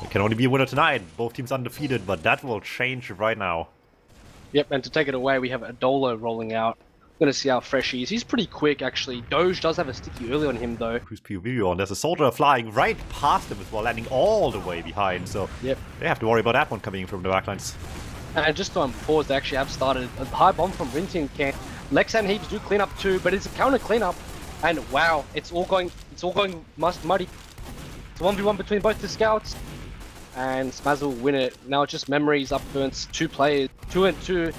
It can only be a winner tonight. Both teams undefeated, but that will change right now. Yep, and to take it away, we have Adolo rolling out. Gonna see how fresh he is. He's pretty quick, actually. Doge does have a sticky early on him, though. Who's POV on? There's a soldier flying right past him as well, landing all the way behind. So yep, they have to worry about that one coming in from the backlines. And just on pause, they actually have started a high bomb from Rintin camp. Lex and Heaps do clean up too, but it's a counter cleanup. And wow, it's all going muddy. It's a 1v1 between both the scouts. And Smaz will win it. Now it's just Memories up against 2 players. 2 and 2.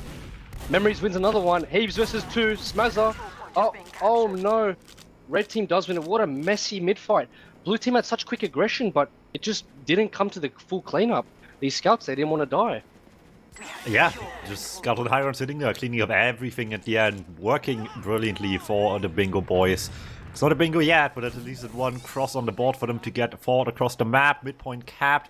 Memories wins another one. Heaves versus 2. Smazza. Oh no. Red team does win it. What a messy mid-fight. Blue team had such quick aggression, but it just didn't come to the full cleanup. These scouts, they didn't want to die. Yeah, just Scuttled Hiron sitting there, cleaning up everything at the end, working brilliantly for the Bingo boys. It's not a bingo yet, but at least it's one cross on the board for them to get forward across the map, midpoint capped.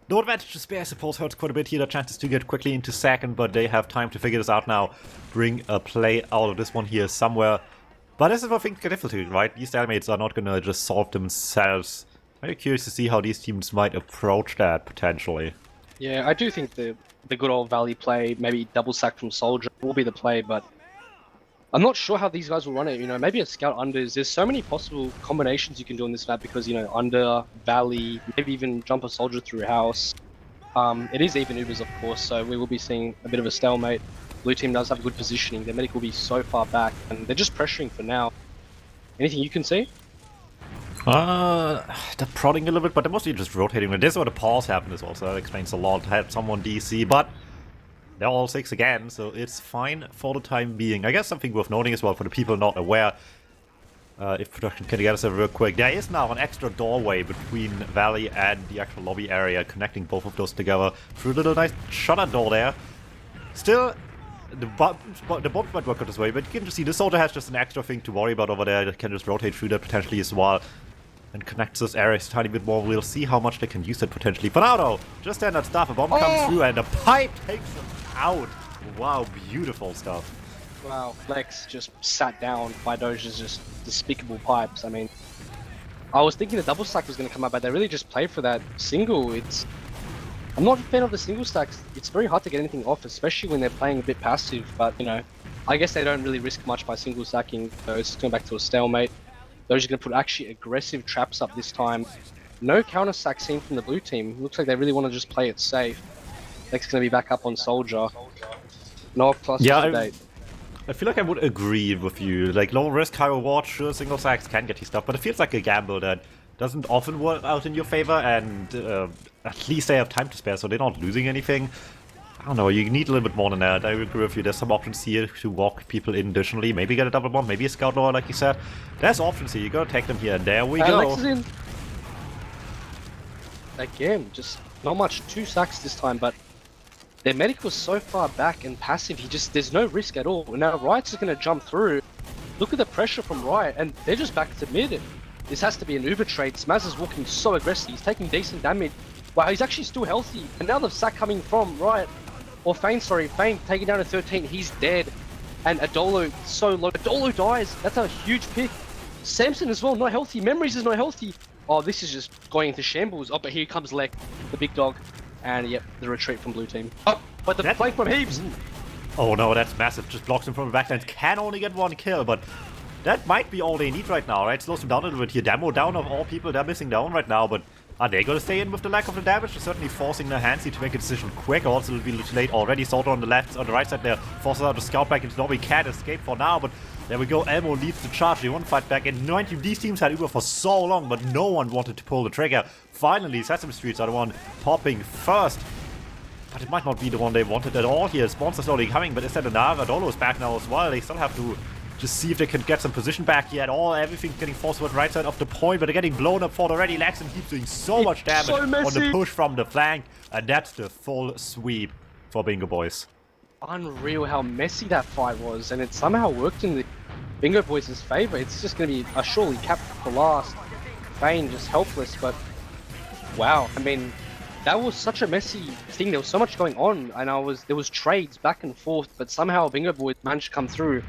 No advantage to spare, I suppose, hurts quite a bit here. The chances to get quickly into second, but they have time to figure this out now. Bring a play out of this one here somewhere. But this is where things get difficult, right? These stalemates are not gonna just solve themselves. I'm curious to see how these teams might approach that, potentially. Yeah, I do think the good old Valley play, maybe double sack from Soldier, will be the play, but I'm not sure how these guys will run it. You know, maybe a scout unders. There's so many possible combinations you can do on this map because, you know, under, Valley, maybe even jump a soldier through house. It is even Ubers, of course, so we will be seeing a bit of a stalemate. Blue team does have good positioning. Their medic will be so far back, and they're just pressuring for now. Anything you can see? They're prodding a little bit, but they're mostly just rotating. This is where the pause happened as well, so that explains a lot. Had someone DC, but they're all 6 again, so it's fine for the time being. I guess something worth noting as well for the people not aware, if production can get us a real quick, there is now an extra doorway between Valley and the actual lobby area, connecting both of those together through a little nice shutter door there. Still, the bombs might work out this way, but you can just see the soldier has just an extra thing to worry about over there that can just rotate through that potentially as well. And connects those areas a tiny bit more. We'll see how much they can use it potentially. For now though, just standard stuff. A bomb comes through and a pipe takes them out. Wow, beautiful stuff. Wow, Flex just sat down by Doge's just despicable pipes. I mean, I was thinking the double stack was going to come out, but they really just played for that single. I'm not a fan of the single stacks. It's very hard to get anything off, especially when they're playing a bit passive. But, you know, I guess they don't really risk much by single stacking, so it's going back to a stalemate. Doge's going to put actually aggressive traps up this time. No counter stack seen from the blue team. Looks like they really want to just play it safe. Next going to be back up on Soldier. No plus yeah, I feel like I would agree with you. Like, low risk, high reward, sure, single stacks can get you stuff, but it feels like a gamble that doesn't often work out in your favor, and at least they have time to spare, so they're not losing anything. I don't know, you need a little bit more than that. I agree with you. There's some options here to walk people in additionally. Maybe get a double bomb, maybe a scout lore, like you said. There's options here. You gotta take them here, and there we go. Lex is in. Again, just not much. 2 sacks this time, but their medic was so far back and passive. There's no risk at all. Now Riot's is gonna jump through. Look at the pressure from Riot, and they're just back to mid. This has to be an Uber trade. Smaz is walking so aggressive. He's taking decent damage. Wow, he's actually still healthy. And now the sack coming from Riot. Or Fane, sorry. Fane taking down to 13. He's dead. And Adolo so low. Adolo dies. That's a huge pick. Samson as well, not healthy. Memories is not healthy. Oh, this is just going into shambles. Oh, but here comes Lek, the big dog. And yep, the retreat from blue team. Oh, but the flank from Heaps. Oh no, that's massive. Just blocks him from the backlines. Can only get 1 kill, but that might be all they need right now, right? Slows them down a little bit here. Demo down of all people. They're missing down right now, but are they going to stay in with the lack of the damage? They're certainly forcing their hands here to make a decision quick. Also, it'll be too late already. Soldier on the right side there forces out to scout back into lobby. Can't escape for now, but there we go. Elmo leads the charge. They won't fight back. And mind you, these teams had Uber for so long, but no one wanted to pull the trigger. Finally, Sesame Streets are the one popping first. But it might not be the one they wanted at all here. Spawns are slowly coming, but instead another Dolo is back now as well. They still have to just see if they can get some position back here at all. Everything's getting forced toward right side of the point, but they're getting blown up for already. Laxon keeps doing so much damage on the push from the flank, and that's the full sweep for Bingo Boys. Unreal how messy that fight was, and it somehow worked in the Bingo Boys' favor. It's just going to be a surely cap for last. Fane just helpless, but wow. I mean, that was such a messy thing. There was so much going on, and there was trades back and forth, but somehow Bingo Boys managed to come through.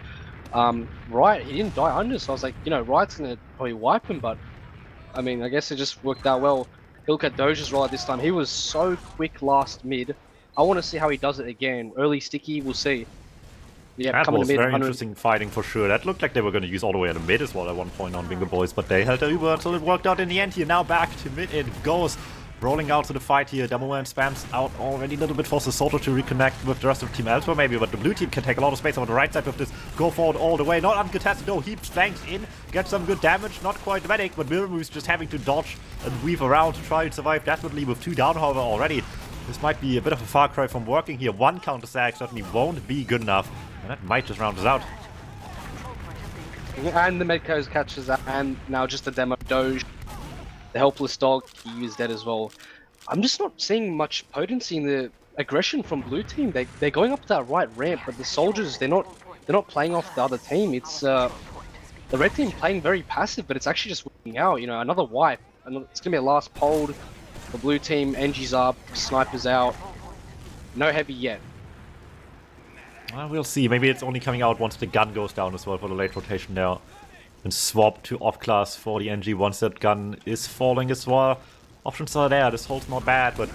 Riot, he didn't die under, so I was like, you know, Riot's gonna probably wipe him, but I mean, I guess it just worked out well. Look at Doja's rollout this time. He was so quick last mid. I want to see how he does it again. Early sticky, we'll see. Yeah, that coming was to mid. very interesting fighting for sure. That looked like they were going to use all the way at the mid as well at one point on Bingo Boys, but they held over until it worked out in the end here. Now back to mid it goes. Rolling out to the fight here. DuMmTm spams out already a little bit, forces Soto to reconnect with the rest of Team Elsewhere maybe, but the blue team can take a lot of space on the right side with this. Go forward all the way. Not uncontested though. He flanks in, gets some good damage. Not quite dramatic, but Mirrormove's just having to dodge and weave around to try and survive desperately with 2 down, however, already. This might be a bit of a far cry from working here. 1 counter sack certainly won't be good enough, and that might just round us out. And the Medcos catches that, and now just the demo Doge. The helpless dog, he is dead as well. I'm just not seeing much potency in the aggression from blue team. They're going up that right ramp, but the soldiers they're not playing off the other team. It's the red team playing very passive, but it's actually just working out. You know, another wipe, and it's gonna be a last hold. The blue team, NG's up, snipers out. No heavy yet. Well, we'll see. Maybe it's only coming out once the gun goes down as well for the late rotation there. And swap to off class for the NG once that gun is falling as well. Options are there. This hold's not bad, but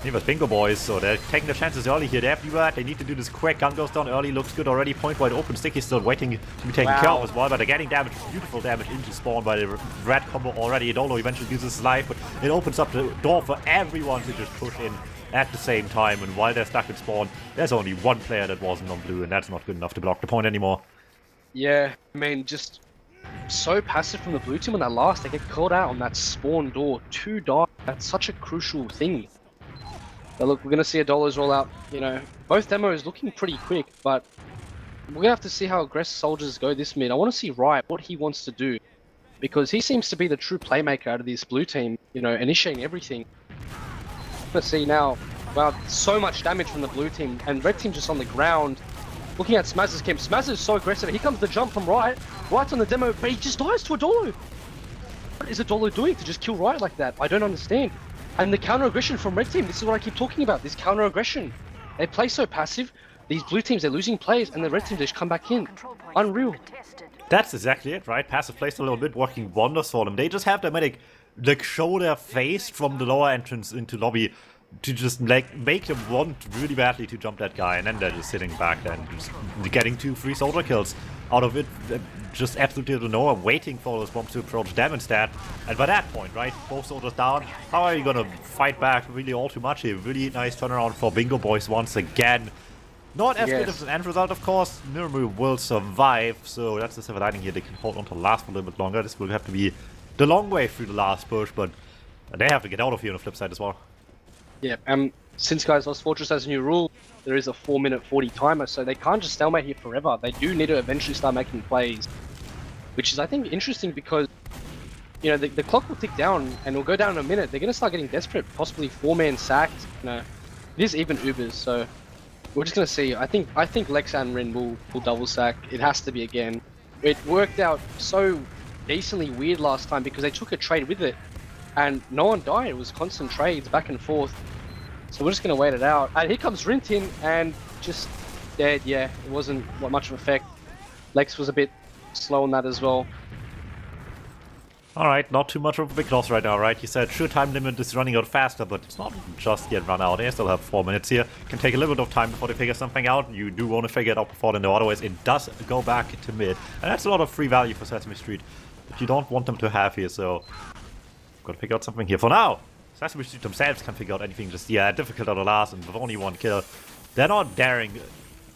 neither Bingo Boys, so they're taking their chances early here. They have to they need to do this quick. Gun goes down early, looks good already. Point wide open. Sticky's still waiting to be taken care of as well, but they're getting damage, beautiful damage into spawn by the red combo already. Idolo eventually uses his life, but it opens up the door for everyone to just push in at the same time. And while they're stuck in spawn, there's only one player that wasn't on blue, and that's not good enough to block the point anymore. Yeah, I mean, just so passive from the blue team on that last. They get caught out on that spawn door. 2 die. That's such a crucial thing. But look, we're going to see Idolo's roll out. You know, both demos looking pretty quick, but we're going to have to see how aggressive soldiers go this mid. I want to see Riot, what he wants to do, because he seems to be the true playmaker out of this blue team, you know, initiating everything. Let's see now. Wow, so much damage from the blue team, and red team just on the ground. Looking at Smazz's camp. Smazz is so aggressive. Here comes the jump from Riot. Riot's on the demo, but he just dies to Idolo. What is Idolo doing to just kill Riot like that? I don't understand. And the counter aggression from red team. This is what I keep talking about. This counter aggression. They play so passive. These blue teams, they're losing players, and the red team just come back in. Unreal. That's exactly it, right? Passive plays a little bit, working wonders for them. They just have their medic like show their face from the lower entrance into lobby to just like make them want really badly to jump that guy, and then they're just sitting back there and just getting 2-3 soldier kills out of it, just absolutely out of nowhere, waiting for those bombs to approach them instead. And by that point, right, both soldiers down, how are you gonna fight back really all too much here? Really nice turnaround for Bingo Boys once again. Not as good as an end result, of course. Mirrormove will survive, so that's the silver lining here. They can hold on to last for a little bit longer. This will have to be the long way through the last push, but they have to get out of here on the flip side as well. Yeah, since guys, ozfortress has a new rule, there is a 4-minute 40 timer, so they can't just stalemate here forever. They do need to eventually start making plays, which is, I think, interesting because, you know, the clock will tick down and it'll go down in a minute. They're going to start getting desperate, possibly 4-man sacked. You know, it is even Ubers, so we're just going to see. I think Lex and Rin will double sack. It has to be again. It worked out so decently weird last time because they took a trade with it and no one died. It was constant trades back and forth. So we're just going to wait it out. And here comes Rintin and just dead. Yeah, it wasn't much of effect. Lex was a bit slow on that as well. Alright, not too much of a big loss right now, right? You said sure time limit is running out faster, but it's not just yet run out. They still have 4 minutes here. Can take a little bit of time before they figure something out. You do want to figure it out before then, though, otherwise it does go back to mid. And that's a lot of free value for Sesame Street that you don't want them to have here, so gotta figure out something here. For now, Sesame Street themselves can't figure out anything just yet. Difficult on the last, and with only 1 kill, they're not daring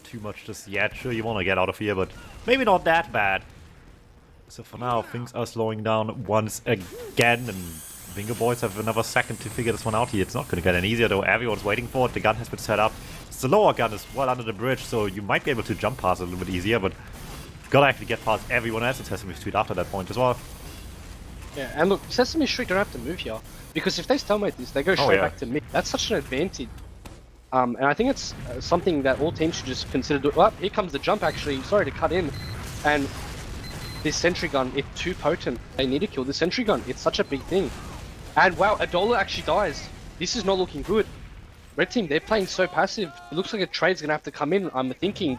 too much just yet. Sure, you want to get out of here, but maybe not that bad. So for now, things are slowing down once again, and Bingo Boys have another second to figure this one out here. It's not going to get any easier, though. Everyone's waiting for it. The gun has been set up. The lower gun is well under the bridge, so you might be able to jump past it a little bit easier, but you've got to actually get past everyone else in Sesame Street after that point as well. Yeah, and look, Sesame Street don't have to move here, because if they stalemate this, they go straight back to mid. That's such an advantage. And I think it's something that all teams should just consider doing. Well, here comes the jump, actually. Sorry to cut in. And this sentry gun, it's too potent. They need to kill the sentry gun. It's such a big thing. And wow, Adola actually dies. This is not looking good. Red team, they're playing so passive. It looks like a trade's going to have to come in. I'm thinking,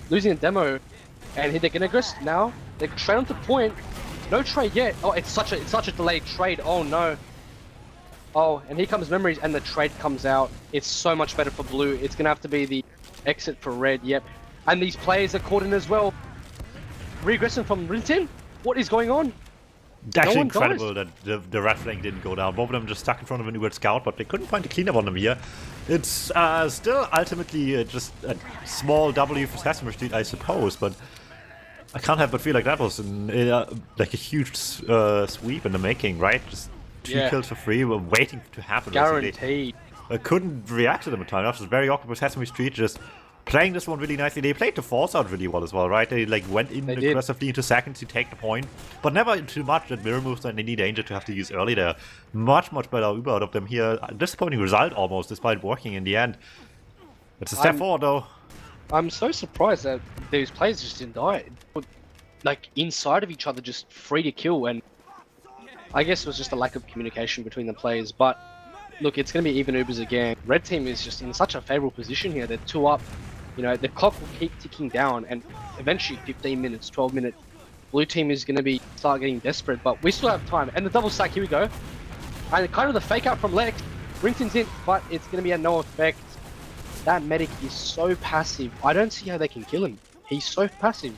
losing a demo. And they're going to go now. They're straight onto point. No trade yet. Oh, it's such a delayed trade. Oh no. Oh, and here comes Memories, and the trade comes out. It's so much better for blue. It's going to have to be the exit for red, yep. And these players are caught in as well. Regressing from Rintin? What is going on? Actually incredible that the red flank didn't go down. Both of them just stuck in front of a new scout, but they couldn't find a cleanup on them here. It's still ultimately just a small W for Sesame Street, I suppose, but I can't help but feel like that was like a huge sweep in the making, right? Just two kills for free, were waiting to happen. Guaranteed. I couldn't react to them at time. That was very awkward with Sesame Street, just playing this one really nicely. They played the force out really well as well, right? They like went in aggressively into seconds to take the point, but never too much that mirror moves and any danger to have to use early there. Much better Uber out of them here. Disappointing result almost, despite working in the end. It's a step forward though. I'm so surprised that these players just didn't die. Like inside of each other, just free to kill, and I guess it was just a lack of communication between the players. But look, it's going to be even Ubers again. Red team is just in such a favorable position here. They're 2 up. You know, the clock will keep ticking down, and eventually 15 minutes, 12 minutes, blue team is going to start getting desperate, but we still have time. And the double stack, here we go. And kind of the fake out from Lex. Rington's in, but it's going to be a no effect. That medic is so passive. I don't see how they can kill him. He's so passive.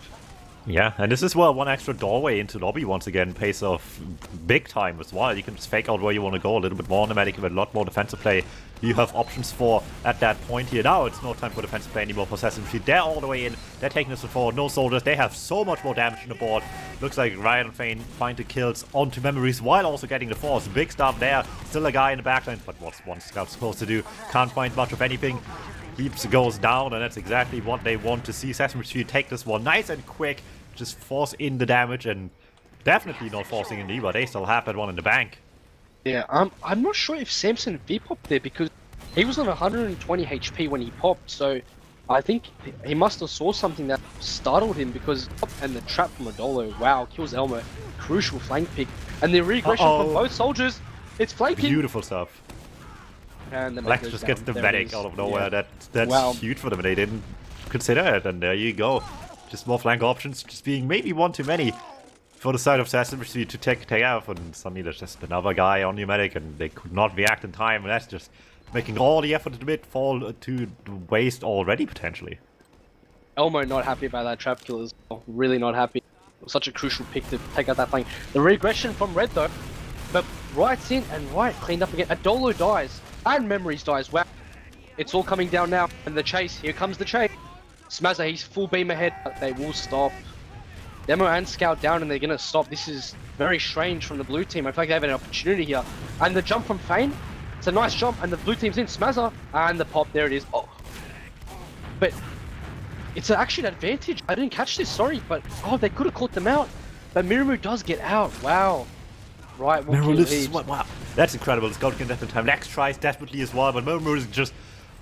Yeah, and this is where one extra doorway into lobby once again pays off big time as well. You can just fake out where you want to go a little bit more on the medic with a lot more defensive play. You have options for at that point here. Now it's no time for defensive play anymore for Sesame Street. They're all the way in. They're taking this forward. No soldiers. They have so much more damage on the board. Looks like Ryan and Fane find the kills onto Memories while also getting the force. Big stuff there. Still a guy in the backline, but what's one scout supposed to do? Can't find much of anything. Heaps goes down, and that's exactly what they want to see. Sesame Street take this one nice and quick. Just force in the damage, and definitely not forcing in the but they still have that one in the bank. Yeah, I'm not sure if Samson V-popped there because he was on 120 HP when he popped, so I think he must have saw something that startled him because and the trap from Adolo, wow, kills Elmo, crucial flank pick, and the regression from both soldiers, it's flanking. Beautiful stuff. And the Lex just gets the medic out of nowhere. Yeah. That's huge for them. They didn't consider it, and there you go. Just more flank options, just being maybe one too many for the side of Sesame Street to take out, and suddenly there's just another guy on your medic, and they could not react in time, and that's just making all the effort to mid fall to waste already, potentially. Elmo not happy about that trap kill as well. Really not happy. It was such a crucial pick to take out that flank. The regression from Red though, but Right's in, and Right cleaned up again. Adolo dies, and Memories dies. Wow. It's all coming down now, and the chase, here comes the chase. Smazza, he's full beam ahead, but they will stop. Demo and Scout down, and they're going to stop. This is very strange from the blue team. I feel like they have an opportunity here. And the jump from Fane, it's a nice jump, and the blue team's in. Smazza, and the pop, there it is. Oh. But it's actually an advantage. I didn't catch this, sorry, but oh, they could have caught them out. But Miramu does get out. Wow. Right, wow. That's incredible. The Scout can at the time. Lex tries desperately as well, but Miramu just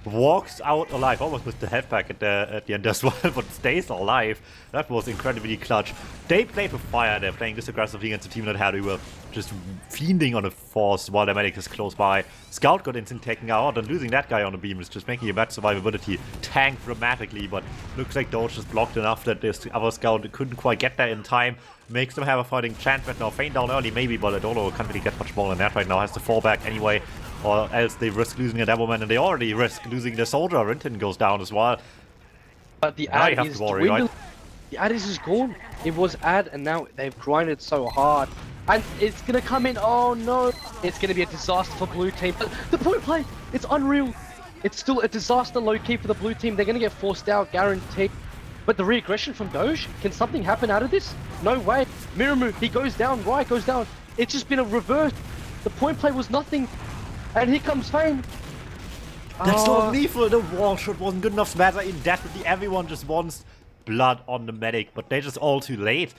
walks out alive, almost with the health pack at the end as well, but stays alive. That was incredibly clutch. They played with fire. They're playing this aggressively against a team that had were just fiending on a force while their medic is close by. Scout got instant taking out, and losing that guy on the beam is just making a bad survivability tank dramatically, but looks like Doge just blocked enough that this other Scout couldn't quite get there in time. Makes them have a fighting chance, but now Fane down early maybe, but I don't know, can't really get much more than that right now. Has to fall back anyway, or else they risk losing a Devilman, and they already risk losing their soldier. Rinton goes down as well. But the ad is dwindling. Right? The ad is just gone. It was ad, and now they've grinded so hard. And it's going to come in. Oh no. It's going to be a disaster for blue team. But the point play, it's unreal. It's still a disaster low-key for the blue team. They're going to get forced out, guaranteed. But the re-aggression from Doge, can something happen out of this? No way. Miramu, he goes down, Right goes down. It's just been a reverse. The point play was nothing. And here comes Fane. That's not lethal. The wall shot wasn't good enough. Smazza in desperately. Everyone just wants blood on the medic, but they're just all too late.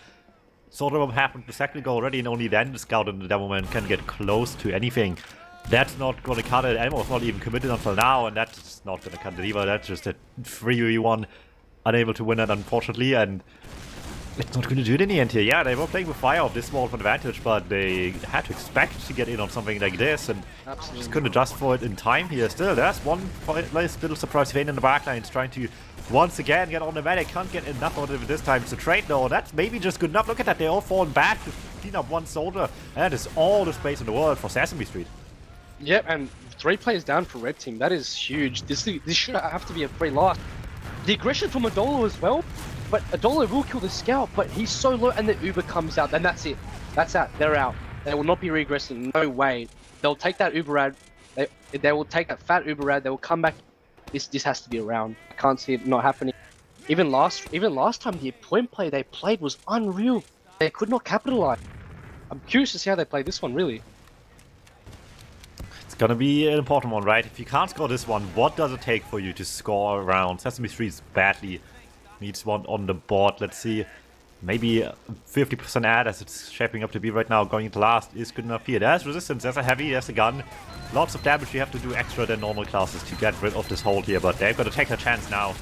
Sort of what happened the second ago already, and only then the Scout and the Devilman can get close to anything. That's not going to cut it. Elmo's not even committed until now, and that's not going to cut it either. That's just a 3v1. Unable to win it, unfortunately, and it's not going to do it in the end here. Yeah, they were playing with fire of this small advantage, but they had to expect to get in on something like this, and just couldn't adjust for it in time here. Still, there's one nice little surprise Fane in the backline. Trying to once again get on the medic. Can't get enough of it this time. It's a trade though. That's maybe just good enough. Look at that. They all fallen back to clean up one soldier. And that is all the space in the world for Sesame Street. Yep, and 3 players down for red team. That is huge. This should have to be a 3 last. The aggression from Adolo as well, but Adolo will kill the scout, but he's so low, and the Uber comes out, and that's it. That's out. They're out. They will not be regressing. No way. They'll take that Uber ad. They will take that fat Uber ad. They will come back. This has to be a round. I can't see it not happening. Even last time, the point play they played was unreal. They could not capitalize. I'm curious to see how they play this one, really. It's gonna be an important one, right? If you can't score this one, what does it take for you to score a round? Sesame Street badly needs one on the board. Let's see. Maybe 50% ad as it's shaping up to be right now. Going into last is good enough here. There's resistance, there's a heavy, there's a gun. Lots of damage you have to do extra than normal classes to get rid of this hold here, but they've got to take a chance now.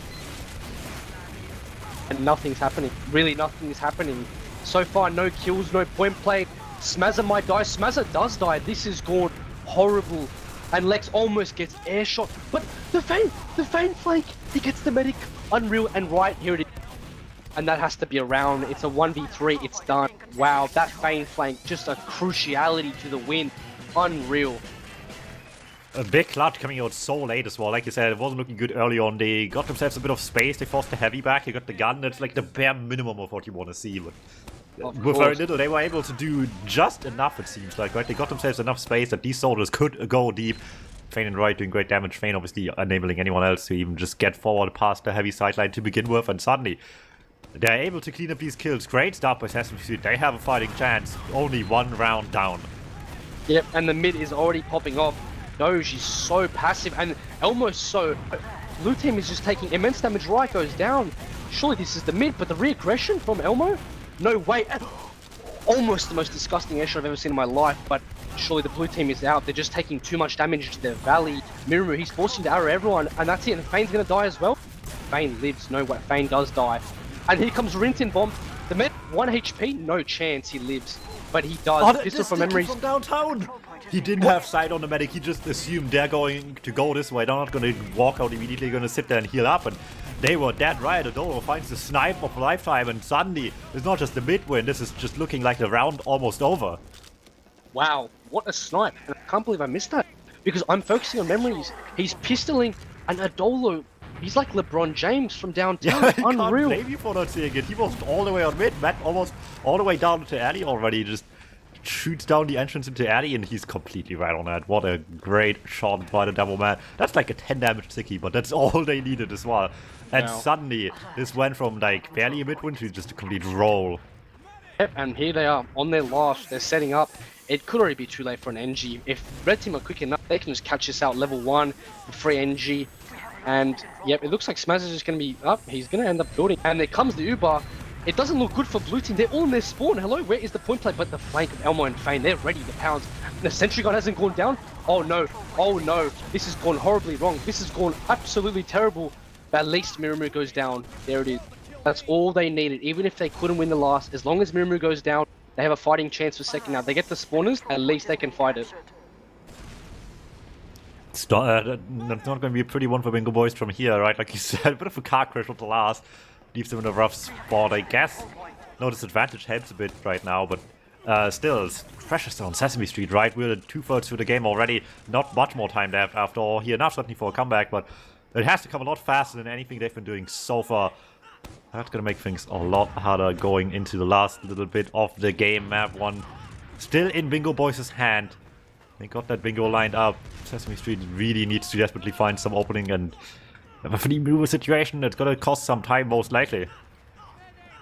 And nothing's happening. Really, nothing is happening. So far, no kills, no point play. Smazza might die. Smazza does die. This is gone horrible. And Lex almost gets air shot. But the feint flank, he gets the medic. Unreal, and right here it is. And that has to be a round. It's a 1v3. It's done. Wow, that feint flank, just a cruciality to the win. Unreal. A big clutch coming out so late as well. Like you said, it wasn't looking good early on. They got themselves a bit of space. They forced the heavy back. They got the gun. That's like the bare minimum of what you want to see. But with very little, they were able to do just enough, it seems like, right? They got themselves enough space that these soldiers could go deep. Feint and Right doing great damage. Feint obviously enabling anyone else to even just get forward past the heavy sideline to begin with. And suddenly, they're able to clean up these kills. Great start by Sesame Street. They have a fighting chance. Only 1 round down. Yep, and the mid is already popping off. Doge is so passive, and Elmo's so... Blue team is just taking immense damage. Right goes down. Surely this is the mid, but the re-aggression from Elmo? No way. Almost the most disgusting airshot I've ever seen in my life, but surely the blue team is out. They're just taking too much damage to their valley. Mirumu, he's forcing to arrow everyone, and that's it. And Feint's gonna die as well. Feint lives. No way. Feint does die. And here comes Rintin Bomb. The med 1 HP, no chance he lives. But he does. Oh, Pistol from memories. From downtown. He didn't have sight on the medic. He just assumed they're going to go this way. They're not going to walk out immediately. They're going to sit there and heal up. And they were dead right. Adolo finds the snipe of a lifetime. And suddenly, it's not just the mid win. This is just looking like the round almost over. Wow, what a snipe. And I can't believe I missed that. Because I'm focusing on memories. He's pistoling and Adolo. He's like LeBron James from downtown. Yeah, Unreal. I can't blame you for not seeing it. He was all the way on mid. Matt almost all the way down to alley already. Just shoots down the entrance into alley, and he's completely right on that. What a great shot by the Devil Man. That's like a 10 damage Sicky, but that's all they needed as well. And suddenly, this went from like barely a mid-win to just a complete roll. Yep, and here they are on their last. They're setting up. It could already be too late for an NG. If Red Team are quick enough, they can just catch this out level 1 with free NG. And yep, it looks like Smaz is just going to be up. He's going to end up building. And there comes the Uber. It doesn't look good for blue team. They're all in their spawn. Hello, where is the point play? But the flank of Elmo and Feint, they're ready to pounce. The sentry gun hasn't gone down. Oh no, oh no. This has gone horribly wrong. This has gone absolutely terrible. But at least Mirumu goes down. There it is. That's all they needed. Even if they couldn't win the last, as long as Mirumu goes down, they have a fighting chance for second now. They get the spawners, at least they can fight it. It's not going to be a pretty one for Bingo Boys from here, right? Like you said, a bit of a car crash with the last. Leaves them in a rough spot, I guess. No disadvantage helps a bit right now, but still, pressure's still on Sesame Street, right? We're 2/3 through the game already. Not much more time left after all here. Enough certainly for a comeback, but it has to come a lot faster than anything they've been doing so far. That's going to make things a lot harder going into the last little bit of the game. Map 1 still in Bingo Boys' hand. They got that bingo lined up. Sesame Street really needs to desperately find some opening, and with the move situation, it's going to cost some time most likely.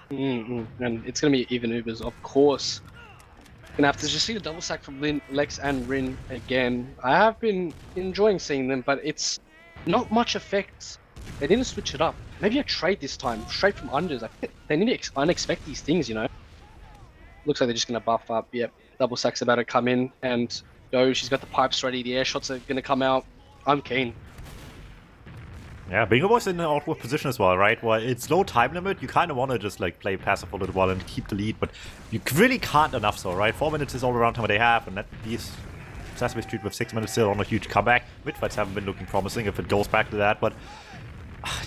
And it's going to be even Ubers, of course. Gonna have to just see the double sack from Lex and Rin again. I have been enjoying seeing them, but it's not much effect. They didn't switch it up. Maybe a trade this time, straight from unders. They need to unexpect these things, you know. Looks like they're just gonna buff up. Yep, double sack's about to come in and go. She's got the pipes ready. The air shots are gonna come out. I'm keen. Yeah, Bingo Boy's in an awkward position as well, right? Well, it's low time limit. You kind of want to just like play passive for a little while and keep the lead, but you really can't enough so, right? 4 minutes is all around time they have, and that leaves Sesame Street with 6 minutes still on a huge comeback. Mid-fights haven't been looking promising if it goes back to that, but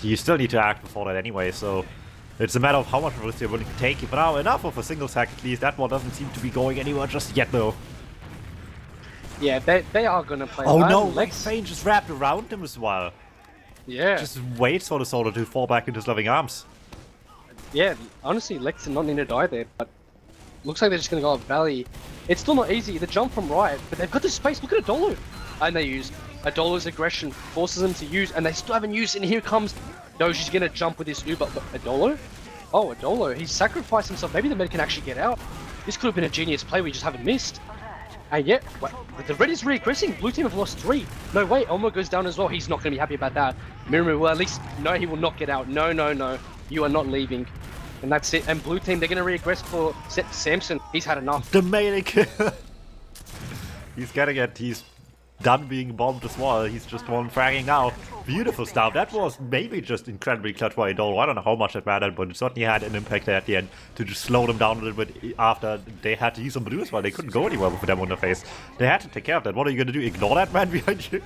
you still need to act before that anyway, so it's a matter of how much risk you're willing to take. But now, enough of a single sack at least. That one doesn't seem to be going anywhere just yet, though. Yeah, they are gonna play. Oh that. no, Lex. Fane just wrapped around him as well. Yeah. Just waits for the soldier to fall back into his loving arms. Yeah, honestly, Lex did not need to die there, but looks like they're just gonna go up Valley. It's still not easy. The jump from right, but they've got the space. Look at Adolo. And they use Adolo's aggression, forces them to use, and they still haven't used. And here comes Doji's gonna jump with this Uber. But Adolo? Oh, Adolo. He's sacrificed himself. Maybe the med can actually get out. This could have been a genius play. We just haven't missed. And yet, the red is regressing. Blue team have lost 3. No way. Elmo goes down as well. He's not gonna be happy about that. Mirimu will at least. No, he will not get out. No, no, no. You are not leaving. And that's it. And blue team, they're going to regress for Samson. He's had enough. The melee kill. He's getting it. He's done being bombed as well. He's just one fragging now. Beautiful stuff. That was maybe just incredibly clutch by Idol. I don't know how much that mattered, but it certainly had an impact there at the end to just slow them down a little bit after they had to use some blue as well. They couldn't go anywhere with them on their face. They had to take care of that. What are you going to do? Ignore that man behind you?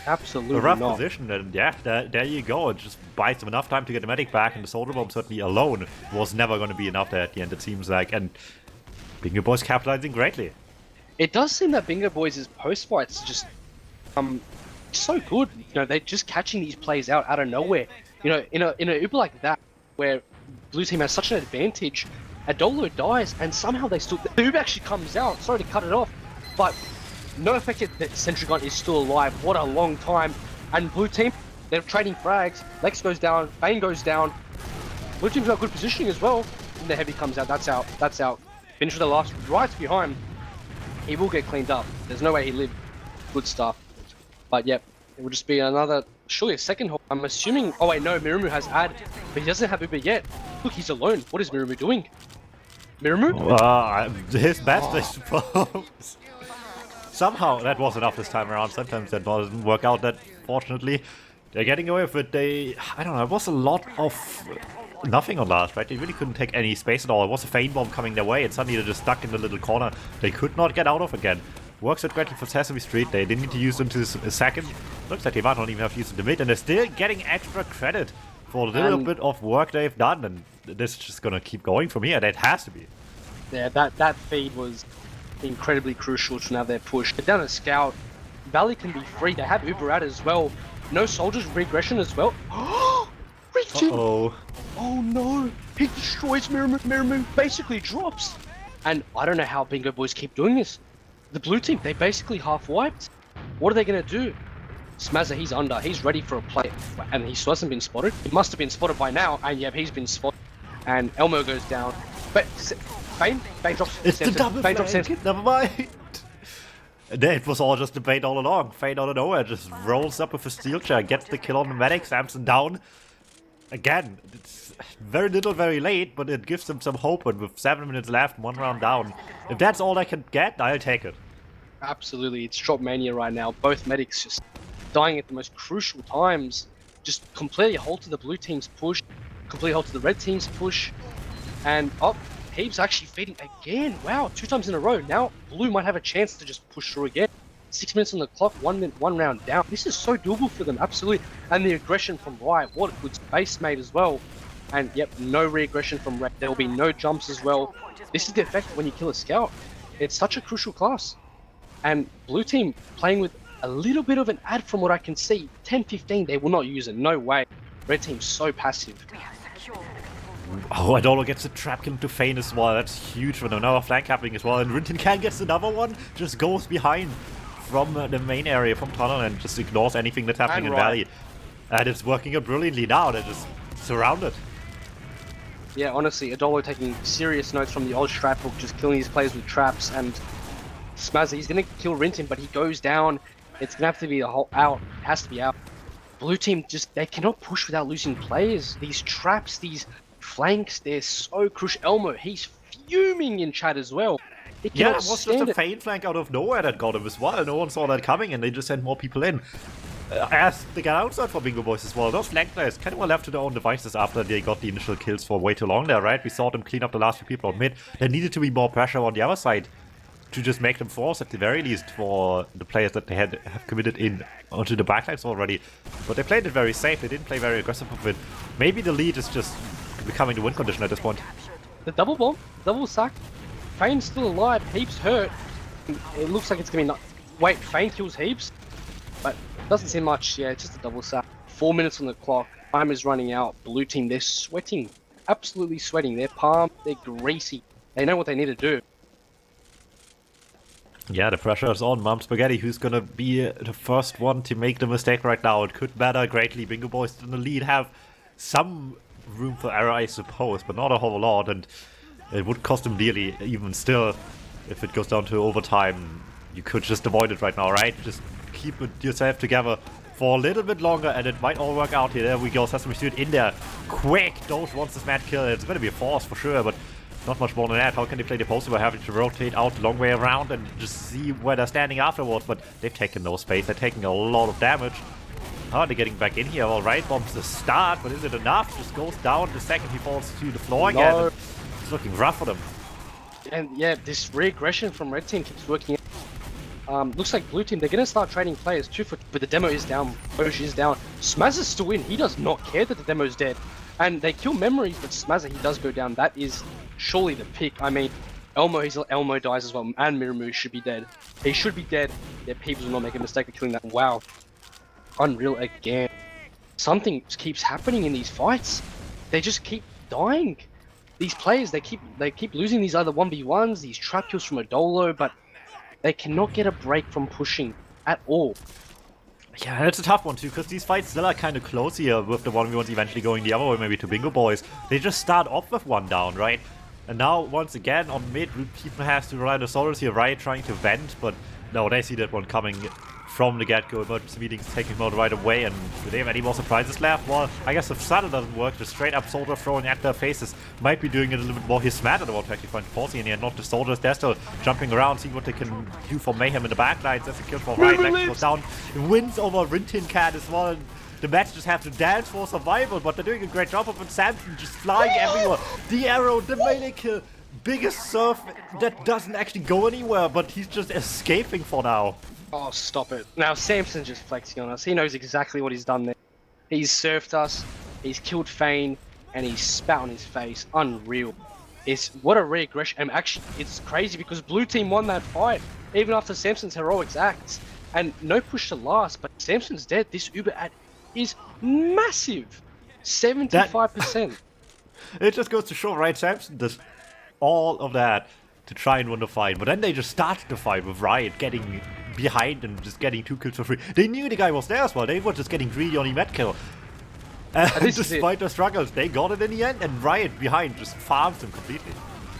Absolutely A rough not. position, and yeah, there you go. It just buys them enough time to get the medic back, and the soldier bomb certainly alone was never going to be enough there at the end, it seems like. And Bingo Boys capitalizing greatly. It does seem that Bingo Boys' post fights just so good. You know, they're just catching these plays out of nowhere. You know, in a Uber like that, where blue team has such an advantage, Adolo dies, and somehow they still. The Uber actually comes out. Sorry to cut it off, but no effect that Sentry Gun is still alive. What a long time. And blue team, they're trading frags. Lex goes down. Bane goes down. Blue team's got good positioning as well. And the heavy comes out. That's out. That's out. Finish with the last right behind. He will get cleaned up. There's no way he lived. Good stuff. But yep, it will just be another, surely a second hold. I'm assuming, oh wait, no, Mirimu has ad, but he doesn't have Uber yet. Look, he's alone. What is Mirimu doing? Mirimu? His best, I suppose. Somehow that was enough this time around. Sometimes that doesn't work out that fortunately. They're getting away with it. I don't know, it was a lot of nothing on last, right? They really couldn't take any space at all. It was a Fane bomb coming their way, and suddenly they're just stuck in the little corner they could not get out of again. Works out greatly for Sesame Street. They didn't need to use them to a second. Looks like they might not even have to use them to mid, and they're still getting extra credit for the little bit of work they've done, and this is just gonna keep going from here. That has to be. Yeah, that feed was incredibly crucial to now their push. They're down a scout. Valley can be free. They have Uber out as well. No soldiers regression as well. Richard! Uh-oh. Oh no! He destroys Mirimu. Mirimu basically drops. And I don't know how Bingo Boys keep doing this. The blue team, they basically half wiped. What are they going to do? Smazza, he's under. He's ready for a play. And he still hasn't been spotted. He must have been spotted by now. And yeah, he's been spotted. And Elmo goes down. But Bane drops. It's Samson. the double Bane drops flank. Samson. Never mind. And then it was all just a bait all along. Fane out of nowhere just rolls up with a steel chair, gets the kill on the medic, Samson down. Again, it's very little, very late, but it gives them some hope. And with 7 minutes left, 1 round down, if that's all I can get, I'll take it. Absolutely, it's drop mania right now. Both medics just dying at the most crucial times. Just completely halted the blue team's push, completely halted the red team's push, and Heaves actually feeding again. Wow, 2 times in a row. Now blue might have a chance to just push through again. 6 minutes on the clock, 1 minute, 1 round down. This is so doable for them, absolutely. And the aggression from right, what a good space made as well. And yep, no re-aggression from red. There will be no jumps as well. This is the effect when you kill a scout. It's such a crucial class. And blue team playing with a little bit of an ad from what I can see. 10-15, they will not use it, no way. Red team's so passive. Oh, Adolo gets a trap kill into Fane as well. That's huge for them. Another flank happening as well. And Rintin Can gets another one. Just goes behind from the main area, from tunnel, and just ignores anything that's happening in Valley. And it's working out brilliantly now. They're just surrounded. Yeah, honestly, Adolo taking serious notes from the old strat book, just killing these players with traps. And Smazza, he's going to kill Rintin, but he goes down. It's going to have to be a whole out. It has to be out. Blue team just, they cannot push without losing players. These traps, these flanks, they're so crucial. Elmo, he's fuming in chat as well. Yeah, it was just a Fane flank out of nowhere that got him as well. No one saw that coming, and they just sent more people in. As they got outside for Bingo Boys as well. Those flank players kind of were left to their own devices after they got the initial kills for way too long there, right? We saw them clean up the last few people on mid. There needed to be more pressure on the other side to just make them force at the very least for the players that they have committed in onto the backlines already. But they played it very safe. They didn't play very aggressive with it. Maybe the lead is just becoming the win condition at this point. The double bomb, double sack. Fane's still alive. Heaps hurt. It looks like it's gonna be Wait, Fein kills heaps, but doesn't seem much. Yeah, it's just a double sack. 4 minutes on the clock. Time is running out. Blue team, they're sweating. Absolutely sweating. Their palms, they're greasy. They know what they need to do. Yeah, the pressure is on Mom Spaghetti, who's gonna be the first one to make the mistake right now. It could matter greatly. Bingo Boys in the lead have some room for error, I suppose, but not a whole lot, and it would cost them dearly. Even still, if it goes down to overtime, you could just avoid it right now, right? Just keep it yourself together for a little bit longer, and it might all work out here. There we go, Sesame Street in there. Quick, Doge wants this mad kill. It's gonna be a force for sure, but not much more than that. How can they play the poster by having to rotate out the long way around and just see where they're standing afterwards? But they've taken no space. They're taking a lot of damage. Oh, they're getting back in here. All right, bombs the start, but is it enough? Just goes down the second he falls to the floor again. It's looking rough for them. And yeah, this re-aggression from red team keeps working out. Looks like blue team, they're going to start trading players 2 for, but the demo is down, Doge is down. Smazza is still in. He does not care that the demo is dead. And they kill memories, but Smazza, he does go down. That is surely the pick. I mean, Elmo dies as well, and Miramu should be dead. He should be dead. Their peeps will not make a mistake of killing that. Wow. Unreal again. Something keeps happening in these fights. They just keep dying. These players, they keep losing these other 1v1s, these trap kills from Adolo, but they cannot get a break from pushing at all. Yeah, it's a tough one too, because these fights still are kind of close here with the 1v1s eventually going the other way, maybe to Bingo Boys. They just start off with one down, right? And now, once again, on mid, people has to rely on the soldiers here, right? Trying to vent, but no, they see that one coming from the get-go. Emergency meetings taking him out right away, and do they have any more surprises left? Well, I guess if Saddle doesn't work, the straight-up soldier throwing at their faces might be doing it a little bit more. He's smarter about to actually find Forcing in here, not the soldiers. They're still jumping around, seeing what they can do for Mayhem in the backlines. That's a kill for Ryan. Next goes down, wins over Rintin Cat as well. And the match just have to dance for survival, but they're doing a great job of it. Samson just flying everywhere. The arrow, the melee kill. Biggest surf that doesn't actually go anywhere, but he's just escaping for now. Oh, stop it. Now, Samson's just flexing on us. He knows exactly what he's done there. He's surfed us, he's killed Fein, and he's spat on his face. Unreal. What a re-aggression. And actually, it's crazy because blue team won that fight, even after Samson's heroics acts. And no push to last, but Samson's dead. This Uber ad is massive. 75%. It just goes to show, right? Samson does all of that to try and win the fight, but then they just started the fight with Riot getting behind and just getting 2 kills for free. They knew the guy was there as well. They were just getting greedy on the med kill. And despite their struggles, they got it in the end, and Riot behind just farms them completely.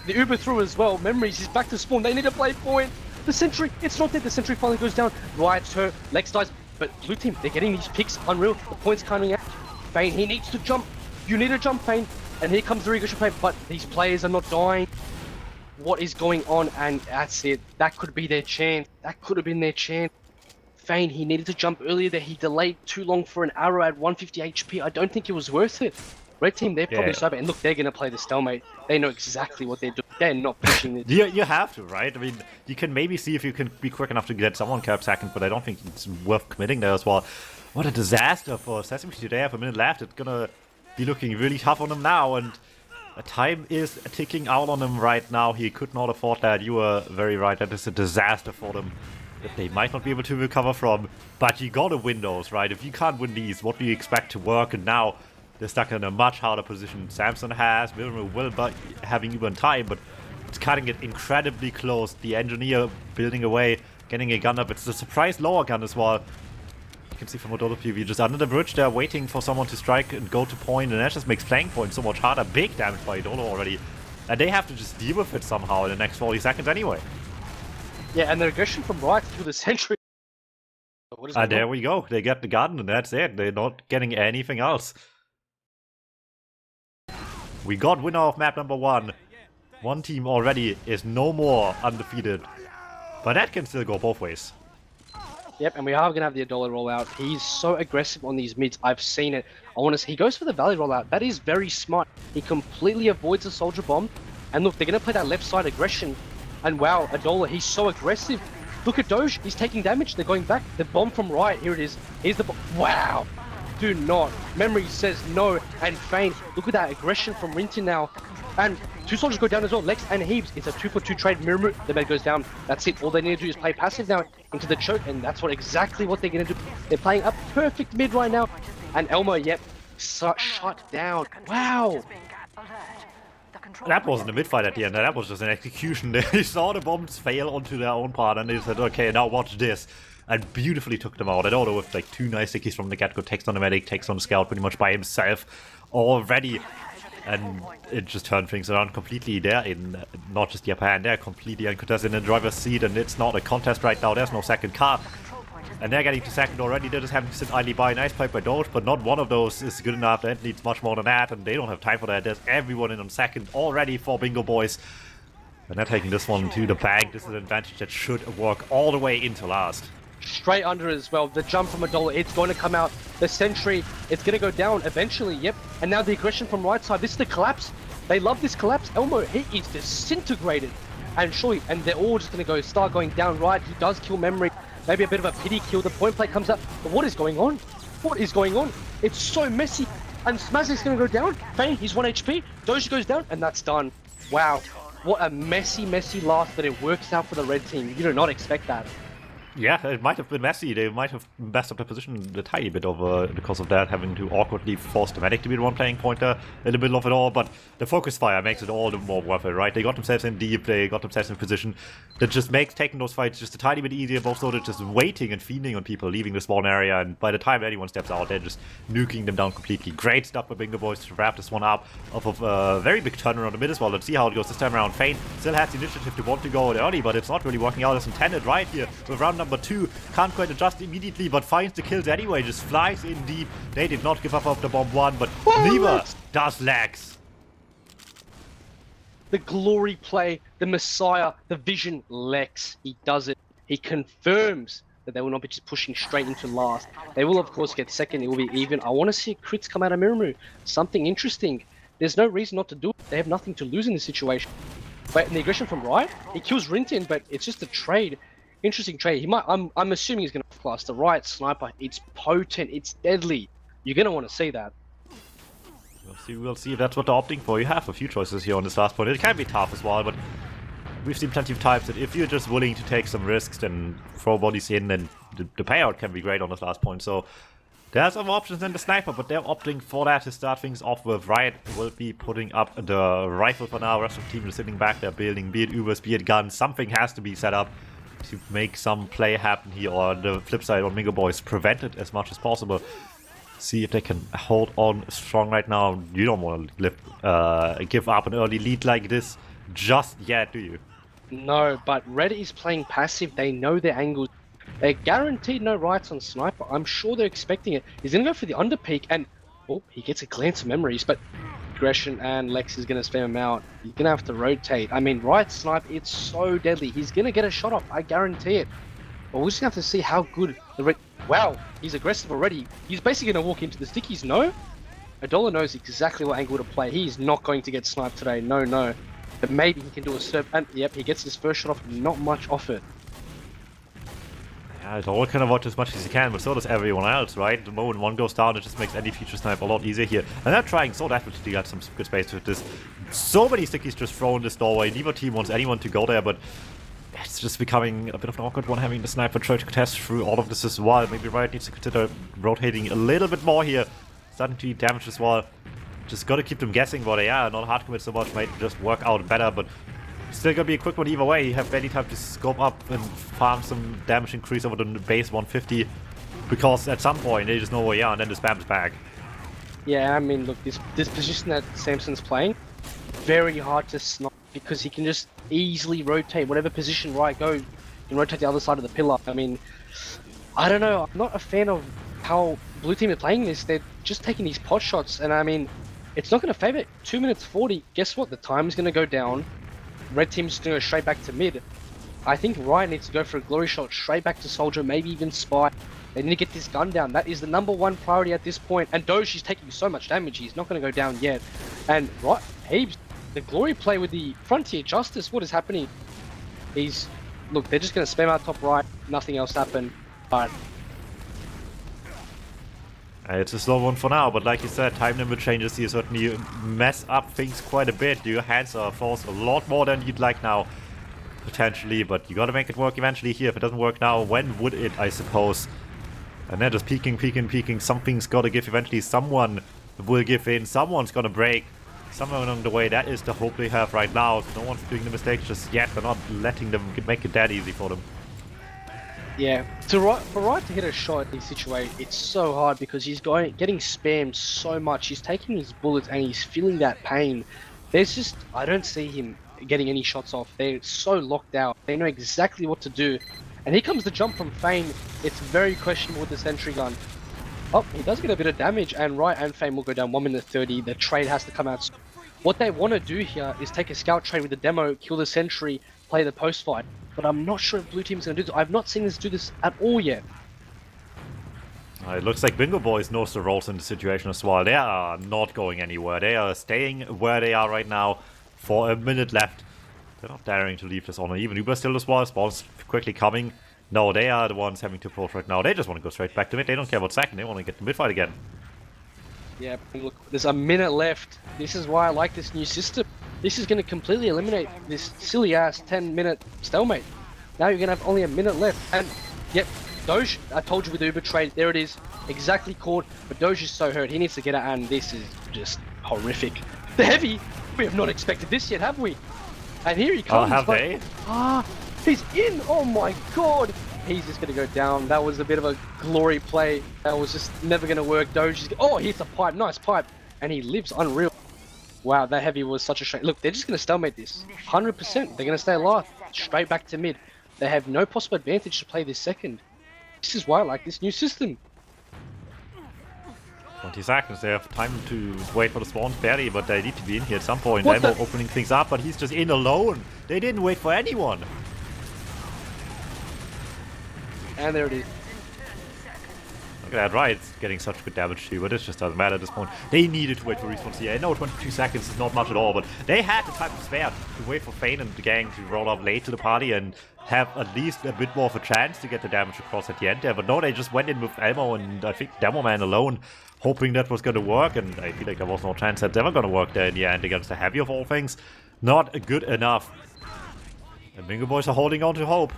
The Uber through as well. Memories is back to spawn. They need to play point. The sentry, it's not dead. The sentry finally goes down. Riot's hurt. Lex dies. But blue team, they're getting these picks. Unreal. The points coming out. Fein, he needs to jump. You need to jump, Fein. And here comes the regression play. But these players are not dying. What is going on? And that's it. That could be their chance. That could have been their chance. Fein, he needed to jump earlier there. He delayed too long for an arrow at 150 HP. I don't think it was worth it. Red team, they're probably so bad. And look, they're going to play the stalemate. They know exactly what they're doing. They're not pushing it. You have to, right? I mean, you can maybe see if you can be quick enough to get someone cap second, but I don't think it's worth committing there as well. What a disaster for Sesame Street. They have a minute left. It's going to be looking really tough on them now, and time is ticking out on him right now. He could not afford that. You were very right. That is a disaster for them that they might not be able to recover from. But you gotta win those, right? If you can't win these, what do you expect to work? And now they're stuck in a much harder position. Samson has, Miramu will, but having even time, but it's cutting it incredibly close. The engineer building away, getting a gun up. It's a surprise lower gun as well. You can see from Odolo PV just under the bridge there, waiting for someone to strike and go to point, and that just makes playing point so much harder. Big damage by Odolo already. And they have to just deal with it somehow in the next 40 seconds anyway. Yeah, and the aggression from Riot through the sentry. There we go. They get the gun, and that's it. They're not getting anything else. We got winner of map number 1. One team already is no more undefeated. But that can still go both ways. Yep, and we are going to have the Adola rollout. He's so aggressive on these mids. I've seen it. I want to see. He goes for the Valley rollout. That is very smart. He completely avoids the Soldier Bomb. And look, they're going to play that left side aggression. And wow, Adola, he's so aggressive. Look at Doge. He's taking damage. They're going back. The bomb from Riot. Here it is. Here's the bomb. Wow. Do not. Memory says no. And Fein, look at that aggression from Rintin now. And 2 soldiers go down as well. Lex and Heaves. It's a 2-for-2 trade. Mirror. The med goes down. That's it. All they need to do is play passive now into the choke, and that's exactly what they're going to do. They're playing a perfect mid right now. And Elmo, yep, shut down. Wow. That wasn't a mid fight at the end, that was just an execution. They saw the bombs fail onto their own part and they said, okay, now watch this. And beautifully took them out. And although with like 2 nice stickies from the get-go, takes on the medic, takes on the scout pretty much by himself already. And it just turned things around completely. They're in not just the upper hand, they're completely uncontested in the driver's seat, and it's not a contest right now. There's no second car. And they're getting to second already. They're just having to sit idly by. Nice pipe by Doge, but not one of those is good enough. That needs much more than that, and they don't have time for that. There's everyone in on second already for Bingo Boys. And they're taking this one to the bank. This is an advantage that should work all the way into last. Straight under as well. The jump from Adola, it's going to come out. The sentry, it's going to go down eventually, yep. And now the aggression from right side. This is the collapse. They love this collapse. Elmo, he is disintegrated. And surely, and they're all just going to start going down right. He does kill Memory. Maybe a bit of a pity kill. The point play comes up. But what is going on? What is going on? It's so messy. And Smazik's going to go down. Fane, he's 1 HP. Doja goes down, and that's done. Wow. What a messy last, but it works out for the red team. You do not expect that. Yeah, it might have been messy. They might have messed up their position a tiny bit over because of that, having to awkwardly force the medic to be the one playing pointer in the middle of it all. But the focus fire makes it all the more worth it, right? They got themselves in deep, they got themselves in position that just makes taking those fights just a tiny bit easier. Both so they're just waiting and feeding on people leaving the spawn area, and by the time anyone steps out, they're just nuking them down completely. Great stuff by Bingo Boys to wrap this one up off of a very big turnaround the mid as well. Let's see how it goes this time around. Fane still has the initiative to want to go early, but it's not really working out as intended right here with round number 2. Can't quite adjust immediately, but finds the kills anyway. Just flies in deep. They did not give up after bomb 1, but neither does Lex. The glory play, the Messiah, the vision, Lex. He does it. He confirms that they will not be just pushing straight into last. They will, of course, get second. It will be even. I want to see Krits come out of Miramu. Something interesting. There's no reason not to do it. They have nothing to lose in this situation. But in the aggression from Riot, he kills Rintin, but it's just a trade. Interesting trade. He might. I'm assuming he's going to class the Riot sniper. It's potent. It's deadly. You're going to want to see that. We'll see if that's what they're opting for. You have a few choices here on this last point. It can be tough as well, but we've seen plenty of times that if you're just willing to take some risks and throw bodies in, then the payout can be great on this last point. So there's some options in the sniper, but they're opting for that to start things off with. Riot will be putting up the rifle for now. The rest of the team is sitting back there building, be it Ubers, be it guns. Something has to be set up to make some play happen here, or the flip side on Bingo Boys, prevent it as much as possible. See if they can hold on strong right now. You don't want to give up an early lead like this just yet, do you? No, but Red is playing passive. They know their angles. They're guaranteed no rights on Sniper. I'm sure they're expecting it. He's going to go for the underpeak, and oh, he gets a glance of memories, but Aggression and Lex is going to spam him out. He's going to have to rotate. I mean, Riot Sniper, it's so deadly. He's going to get a shot off. I guarantee it. But we're just going to have to see how good the Red... Wow, he's aggressive already. He's basically going to walk into the stickies. No? Adola knows exactly what angle to play. He's not going to get sniped today. No, no. But maybe he can do a serve. And yep, he gets his first shot off. Not much off it. Yeah, Adola can watch as much as he can, but so does everyone else, right? The moment one goes down, it just makes any future snipe a lot easier here. And they're trying so desperately to get some good space with this. So many stickies just thrown in this doorway. Neither team wants anyone to go there, but it's just becoming a bit of an awkward one, having the sniper try to contest through all of this as well. Maybe Riot needs to consider rotating a little bit more here. Starting to damage as well. Just gotta keep them guessing, but yeah, not hard commit so much, might just work out better, but still gonna be a quick one either way. You have barely time to scope up and farm some damage increase over the base 150, because at some point they just know where you are, and then the spam is back. Yeah, I mean, look, this position that Samson's playing, very hard to snipe, because he can just easily rotate whatever position Riot goes, and rotate the other side of the pillar. I mean, I don't know, I'm not a fan of how blue team are playing this. They're just taking these pot shots, and I mean, it's not going to favor it. 2 minutes 40, guess what? The time is going to go down. Red team's just going to go straight back to mid. I think Riot needs to go for a glory shot straight back to Soldier, maybe even Spy. They need to get this gun down. That is the #1 priority at this point. And Doge is taking so much damage, he's not going to go down yet. And right, Habes, the glory play with the Frontier Justice, what is happening? Look, they're just going to spam out top right, nothing else happened. But It's a slow one for now, but like you said, time limit changes here certainly mess up things quite a bit. Your hands are forced a lot more than you'd like now, potentially, but you gotta make it work eventually here. If it doesn't work now, when would it, I suppose? And they're just peeking. Something's gotta give eventually. Someone will give in. Someone's gonna break. Somewhere along the way. That is the hope they have right now. No one's doing the mistakes just yet. They're not letting them make it that easy for them. Yeah, for Riot to hit a shot in this situation, it's so hard because he's getting spammed so much. He's taking his bullets and he's feeling that pain. I don't see him getting any shots off. They're so locked out. They know exactly what to do. And here comes the jump from Fame. It's very questionable with the sentry gun. Oh, he does get a bit of damage, and Riot and Fame will go down 1 minute 30. The trade has to come out. What they want to do here is take a scout trade with the demo, kill the sentry, play the post fight. But I'm not sure if Blue Team's going to do this. I've not seen this do this at all yet. It looks like Bingo Boys knows the roles in the situation as well. They are not going anywhere. They are staying where they are right now for a minute left. They're not daring to leave this on. Even Uber still as well. Spawn's quickly coming. No, they are the ones having to approach right now. They just want to go straight back to mid. They don't care about second. They want to get the mid fight again. Yeah, look, there's a minute left. This is why I like this new system. This is going to completely eliminate this silly-ass 10-minute stalemate. Now you're going to have only a minute left. And, yep, Doge, I told you with the Uber trade, there it is. Exactly caught, but Doge is so hurt. He needs to get it, and this is just horrific. The Heavy, we have not expected this yet, have we? And here he comes. Have they? He's in! Oh my god! He's just going to go down. That was a bit of a glory play. That was just never going to work. Doge is... Oh, here's the pipe. Nice pipe. And he lives unreal. Wow, that Heavy was such a shame. Look, they're just going to stalemate this. 100%. They're going to stay alive. Straight back to mid. They have no possible advantage to play this second. This is why I like this new system. 20 seconds. They have time to wait for the spawn barely, but they need to be in here at some point. They're opening things up, but he's just in alone. They didn't wait for anyone. And there it is. Look at that, right? It's getting such good damage too, but it just doesn't matter at this point. They needed to wait for respawns here. I know 22 seconds is not much at all, but they had the time to spare to wait for Fane and the gang to roll up late to the party and have at least a bit more of a chance to get the damage across at the end there. But no, they just went in with Elmo and I think Demo Man alone, hoping that was going to work, and I feel like there was no chance that's ever going to work there in the end against the Heavy of all things. Not good enough. And Bingo Boys are holding on to hope.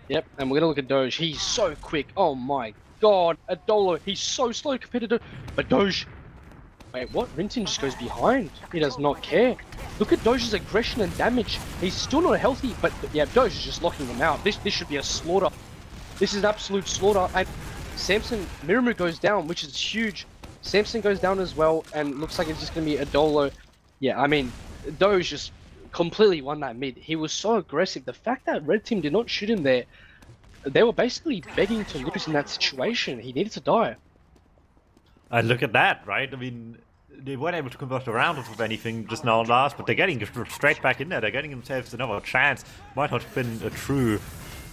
Yep, and we're going to look at Doge. He's so quick. Oh my god. Adolo, he's so slow compared to But Doge... Wait, what? Rintin just goes behind. He does not care. Look at Doge's aggression and damage. He's still not healthy, but yeah, Doge is just locking them out. This should be a slaughter. This is absolute slaughter. And Samson, Miramu goes down, which is huge. Samson goes down as well, and looks like it's just going to be Adolo. Yeah, I mean, Doge just completely won that mid. He was so aggressive. The fact that Red Team did not shoot him there, they were basically begging to lose in that situation. He needed to die. And look at that, right? I mean, they weren't able to convert around with anything just now last, but they're getting straight back in there. They're getting themselves another chance. Might not have been a true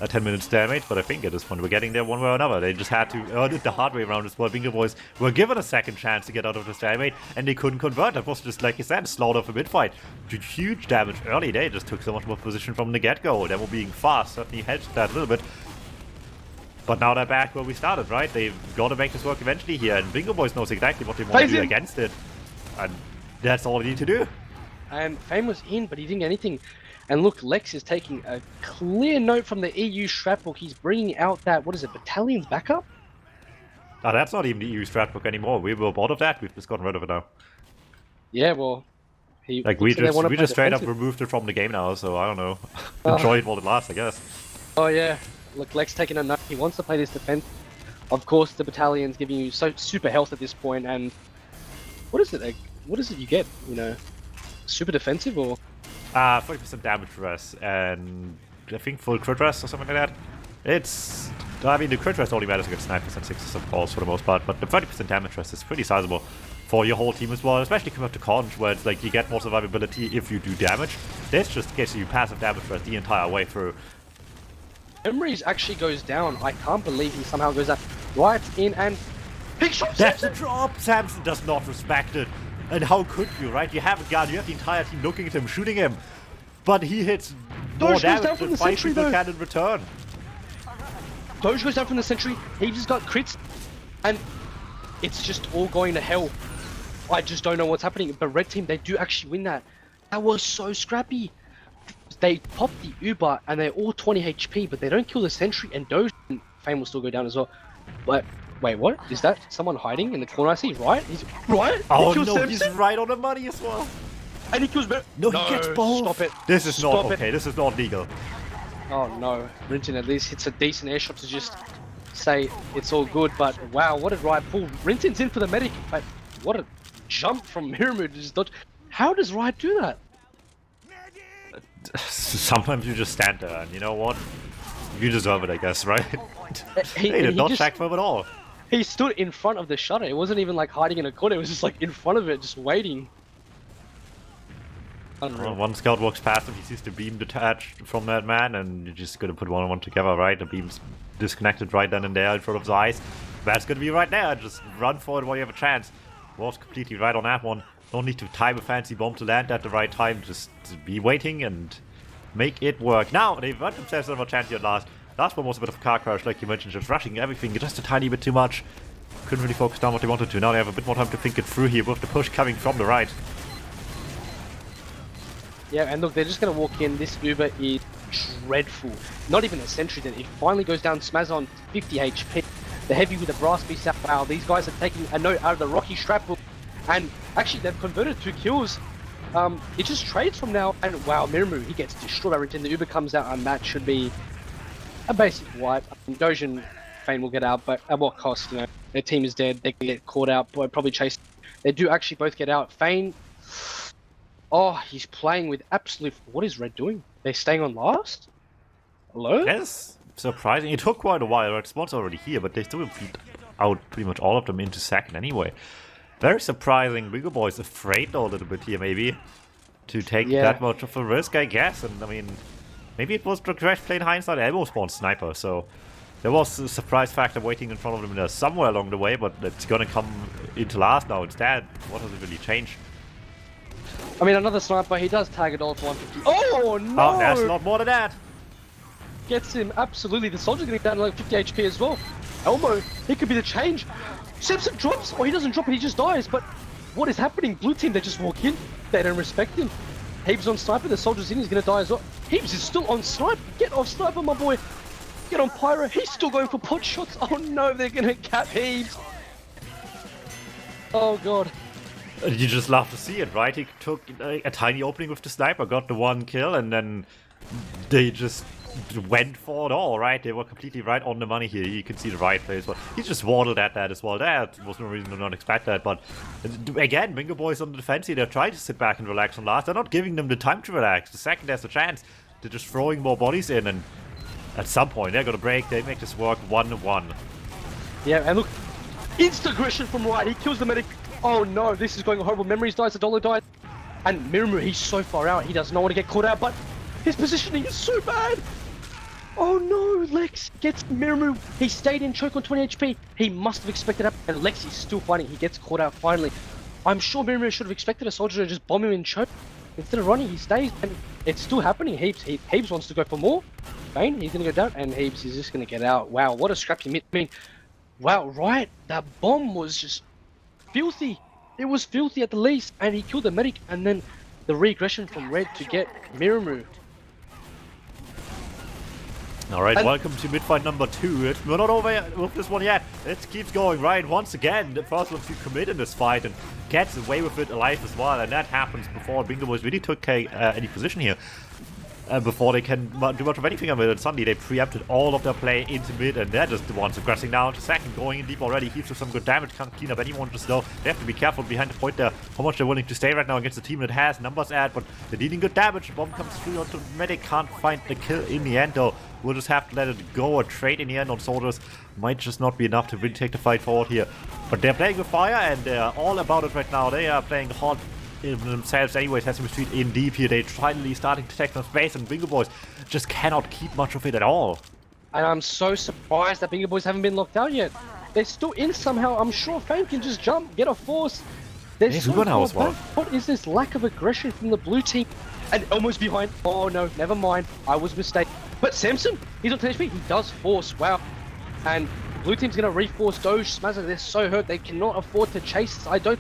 10-minute stalemate, but I think at this point we're getting there one way or another. They just had to earn it the hard way around as well. Bingo Boys were given a second chance to get out of the stalemate, and they couldn't convert. That was just, like you said, slaughter of a mid-fight. Huge damage early. They just took so much more position from the get-go. They were being fast, certainly hedged that a little bit. But now they're back where we started, right? They've got to make this work eventually here, and Bingo Boys knows exactly what they want to do against it. And that's all they need to do. And Fame was in, but he didn't get anything. And look, Lex is taking a clear note from the EU stratbook. He's bringing out that, what is it, Battalion's backup? Oh, that's not even the EU stratbook anymore. We were bored of that. We've just gotten rid of it now. Yeah, well... we just straight up removed it from the game now, so I don't know. Enjoy it while it lasts, I guess. Oh yeah. Look, Lex taking a note. He wants to play this defense. Of course, the Battalion's giving you so super health at this point, and... What is it? Like, what is it you get? You know, super defensive or? 40% damage rest and I think full crit rest or something like that. It's, I mean, the crit rest only matters against snipers and 6 of balls for the most part, but the 30% damage rest is pretty sizable for your whole team as well, especially compared to Conch, where it's like you get more survivability if you do damage. This just gives you passive damage rest the entire way through. Emery's actually goes down. I can't believe he somehow goes up right in and big shot. That's a drop. Samson does not respect it. And how could you, right? You have a gun, you have the entire team looking at him, shooting him. But he hits more damage than 5 people can in return. Doge goes down from the sentry. He just got crits. And it's just all going to hell. I just don't know what's happening. But red team, they do actually win that. That was so scrappy. They pop the Uber and they're all 20 HP, but they don't kill the sentry, and Doge and Fame will still go down as well. But wait, what? Is that someone hiding in the corner? I see, right? He's right. Oh no, he's right on the money as well. And he kills No, he gets both. Stop it. This is not okay. This is not legal. Oh no, Rinton at least hits a decent air shot to just say it's all good. But wow, what a Riot pull. Rinton's in for the medic, but what a jump from Miramu to just dodge. How does Riot do that? Sometimes you just stand there, and you know what? You deserve it, I guess, right? He did not just- check for him at all. He stood in front of the shutter. It wasn't even like hiding in a corner. It was just like in front of it, just waiting. Unreal. One scout walks past him, he sees the beam detached from that man, and you're just gonna put one on one together, right? The beam's disconnected right then and there in front of his eyes. That's gonna be right there. Just run for it while you have a chance. Was completely right on that one. Don't need to time a fancy bomb to land at the right time. Just be waiting and make it work. Now, they've got themselves another chance here at last. Last one was a bit of a car crash, like you mentioned, just rushing everything just a tiny bit too much. Couldn't really focus on what they wanted to. Now they have a bit more time to think it through here with the push coming from the right. Yeah, and look, they're just going to walk in. This Uber is dreadful. Not even a sentry then. It finally goes down, Smaz on 50 HP. The heavy with the brass piece out. Wow, these guys are taking a note out of the Rocky strap book. And actually, they've converted 2 kills. It just trades from now. And wow, Miramu, he gets destroyed by Rinton. The Uber comes out, and that should be a basic wipe. Doge and Fane will get out, but at what cost? You know, their team is dead. They can get caught out, but probably chase. They do actually both get out. Fane. Oh, he's playing with absolute... What is Red doing? They're staying on last? Hello? Yes, surprising. It took quite a while. Red Spot's already here, but they still beat out pretty much all of them into second anyway. Very surprising. Bigger Boy's afraid though a little bit here, maybe, to take that much of a risk, I guess. And I mean, maybe it was the crash play in hindsight. Elbow spawned sniper, so there was a surprise factor waiting in front of them there somewhere along the way, but it's gonna come into last now instead. What does it really change? I mean, another sniper, he does tag it all for 150. Oh, no! Oh, that's a lot more than that. Gets him, absolutely. The soldier's getting down to like 50 HP as well. Elmo, he could be the change. Simpson drops, or he doesn't drop it, he just dies. But what is happening? Blue team, they just walk in. They don't respect him. Heaps on sniper, the soldier's in, he's going to die as well. Heaps is still on sniper. Get off sniper, my boy. Get on pyro. He's still going for pot shots. Oh no, they're going to cap Heaps. Oh god. You just love to see it, right? He took a tiny opening with the sniper, got the 1 kill, and then they just went for it all, right? They were completely right on the money here. You can see the right place, but he just waddled at that as well. That was no reason to not expect that, but again, Bingo Boys on the defense here, they're trying to sit back and relax on last. They're not giving them the time to relax. The second there's a chance, they're just throwing more bodies in, and at some point they're gonna break. They make this work 1-1. Yeah, and look, instant aggression from right. He kills the medic. Oh no, this is going horrible. Memories dies, the dollar dies. And Miramu, he's so far out, he doesn't want to get caught out, but his positioning is so bad. Oh no, Lex gets Miramu. He stayed in choke on 20 HP. He must have expected that, and Lex is still fighting. He gets caught out finally. I'm sure Miramu should have expected a soldier to just bomb him in choke. Instead of running, he stays, and it's still happening. Heaps wants to go for more. Bane, he's going to go down, and Heaps is just going to get out. Wow, what a scrappy mid. I mean, wow, right? That bomb was just filthy. It was filthy at the least, and he killed the medic, and then the regression from Red to get Miramu. Alright, welcome to midfight number 2. We're not over with this one yet. It keeps going, right? Once again, the first one to commit in this fight and gets away with it alive as well, and that happens before Bingo Boys really took any position here. Before they can do much of anything of it, and suddenly they preempted all of their play into mid, and they're just the ones aggressing down to second, going in deep already. Heaps with some good damage, can't clean up anyone just though. They have to be careful behind the point there, how much they're willing to stay right now against a team that has numbers at, but they're dealing good damage. Bomb comes through onto medic, can't find the kill in the end though. We'll just have to let it go. A trade in the end on soldiers might just not be enough to really take the fight forward here. But they're playing with fire, and they're all about it right now. They are playing hard themselves anyway. Sesame Street in deep here. They're finally starting to take some space, and Bingo Boys just cannot keep much of it at all. And I'm so surprised that Bingo Boys haven't been locked out yet. They're still in somehow. I'm sure Fame can just jump, get a force. They're so far as well. back. What is this lack of aggression from the blue team? And almost behind. Oh no, never mind. I was mistaken. But Samson, he's on 10 HP. He does force. Wow. And Blue team's gonna reforce Doge, Smazza, they're so hurt, they cannot afford to chase this.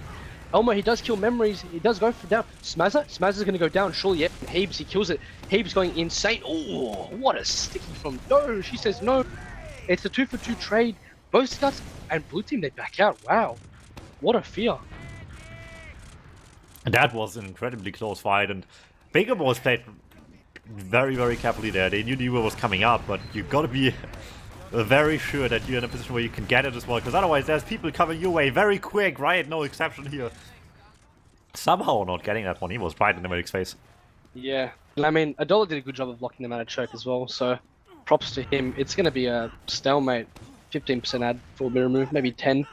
Elmo, he does kill Memories, he does go for down. Smazza's gonna go down, surely, yep. Heebs, he kills it. Heebs going insane. Oh, what a sticky from Doge. He says no. It's a 2-for-2 trade. Both Scuts and Blue team, they back out. Wow. What a fear. And that was an incredibly close fight, and Bingo Boys played very, very carefully there. They knew what was coming up, but you gotta be very sure that you're in a position where you can get it as well, because otherwise there's people coming your way very quick, right? No exception here. Somehow not getting that one, he was right in the medic's face. Yeah, I mean, Adola did a good job of locking them out of choke as well, so props to him. It's going to be a stalemate, 15% add for mirror move, maybe 10.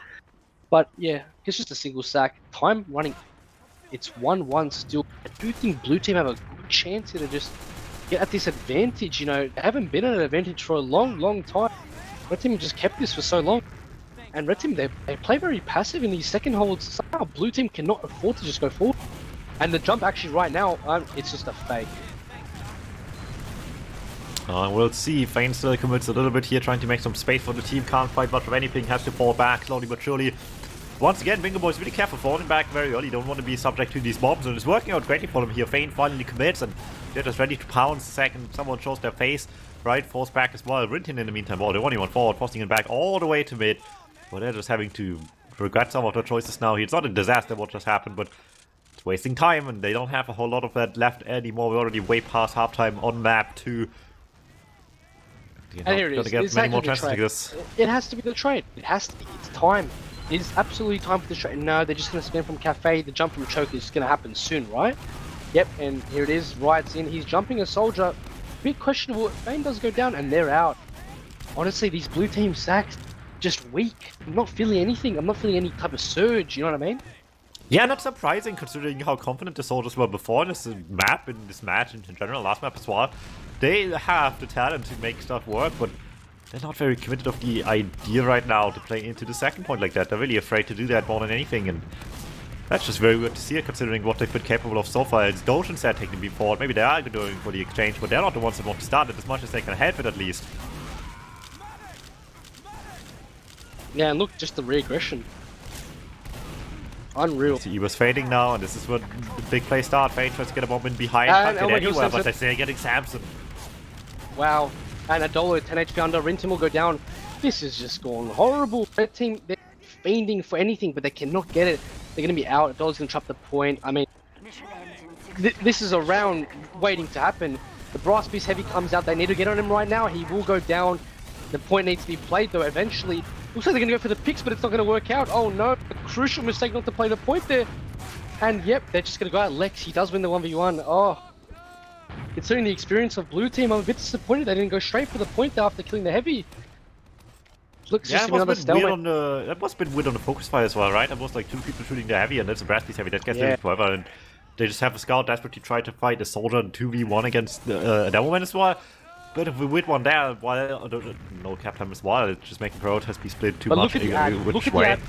But yeah, it's just a single sack. Time running, it's 1-1 still. I do think Blue team have a good chance here to just get at this advantage, you know. They haven't been at an advantage for a long time. Red team just kept this for so long. And Red team, they play very passive in these second holds. Somehow Blue team cannot afford to just go forward. And the jump actually right now, it's just a fake. We'll see. Fane still commits a little bit here, trying to make some space for the team. Can't fight much of anything, has to fall back slowly but surely. Once again, Bingo Boys really careful, falling back very early. Don't want to be subject to these bombs, and it's working out greatly for them here. Fane finally commits, and they're just ready to pounce the second someone shows their face. Right, falls back as well. Rintin in the meantime, oh, they only went forward, forcing it back all the way to mid. But they're just having to regret some of their choices now. It's not a disaster what just happened, but it's wasting time, and they don't have a whole lot of that left anymore. We're already way past halftime on map 2. And here it is. Gonna get many more chances like this. It has to be the trade. It has to be. It's time. It is absolutely time for the trade. No, they're just going to spin from Cafe. The jump from Choke is going to happen soon, right? Yep, and here it is. Riot's in. He's jumping a soldier. Bit questionable. Fane does go down, and they're out. Honestly, these Blue team sacks, just weak. I'm not feeling anything. I'm not feeling any type of surge, you know what I mean? Yeah, not surprising considering how confident the soldiers were before this map, in this match, in general, last map as well. They have the talent to make stuff work, but they're not very committed of the idea right now to play into the second point like that. They're really afraid to do that more than anything, and that's just very weird to see, considering what they've been capable of so far. It's Doge instead taking the beam forward. Maybe they are going for the exchange, but they're not the ones that want to start it as much as they can help it at least. Yeah, and look, just the re-aggression. Unreal. He was fading now, and this is where the big play start. Fade tries to get a bomb in behind, can't get anywhere, but they're getting Samson. Wow, and Adola 10 HP under, Rintin will go down. This is just gone horrible. Red team, they're fiending for anything, but they cannot get it. They're going to be out. Adola's going to trap the point. I mean, this is a round waiting to happen. The Brass Beast Heavy comes out. They need to get on him right now. He will go down. The point needs to be played, though, eventually. Looks like they're going to go for the picks, but it's not going to work out. Oh, no. A crucial mistake not to play the point there. And, yep, they're just going to go out. Lex, he does win the 1v1. Oh. Considering the experience of Blue team, I'm a bit disappointed they didn't go straight for the point there after killing the heavy. Looks yeah, just to be another stalemate. That must have been weird on the focus fire as well, right? That was like 2 people shooting the heavy, and that's a Brass Beast Heavy that gets them forever. And they just have a scout desperately try to fight a soldier in 2v1 against a Demoman as well. Bit of a weird one there, while no cap time as well. It's just making priorities be split too much. Look at the ad. Look at the ad.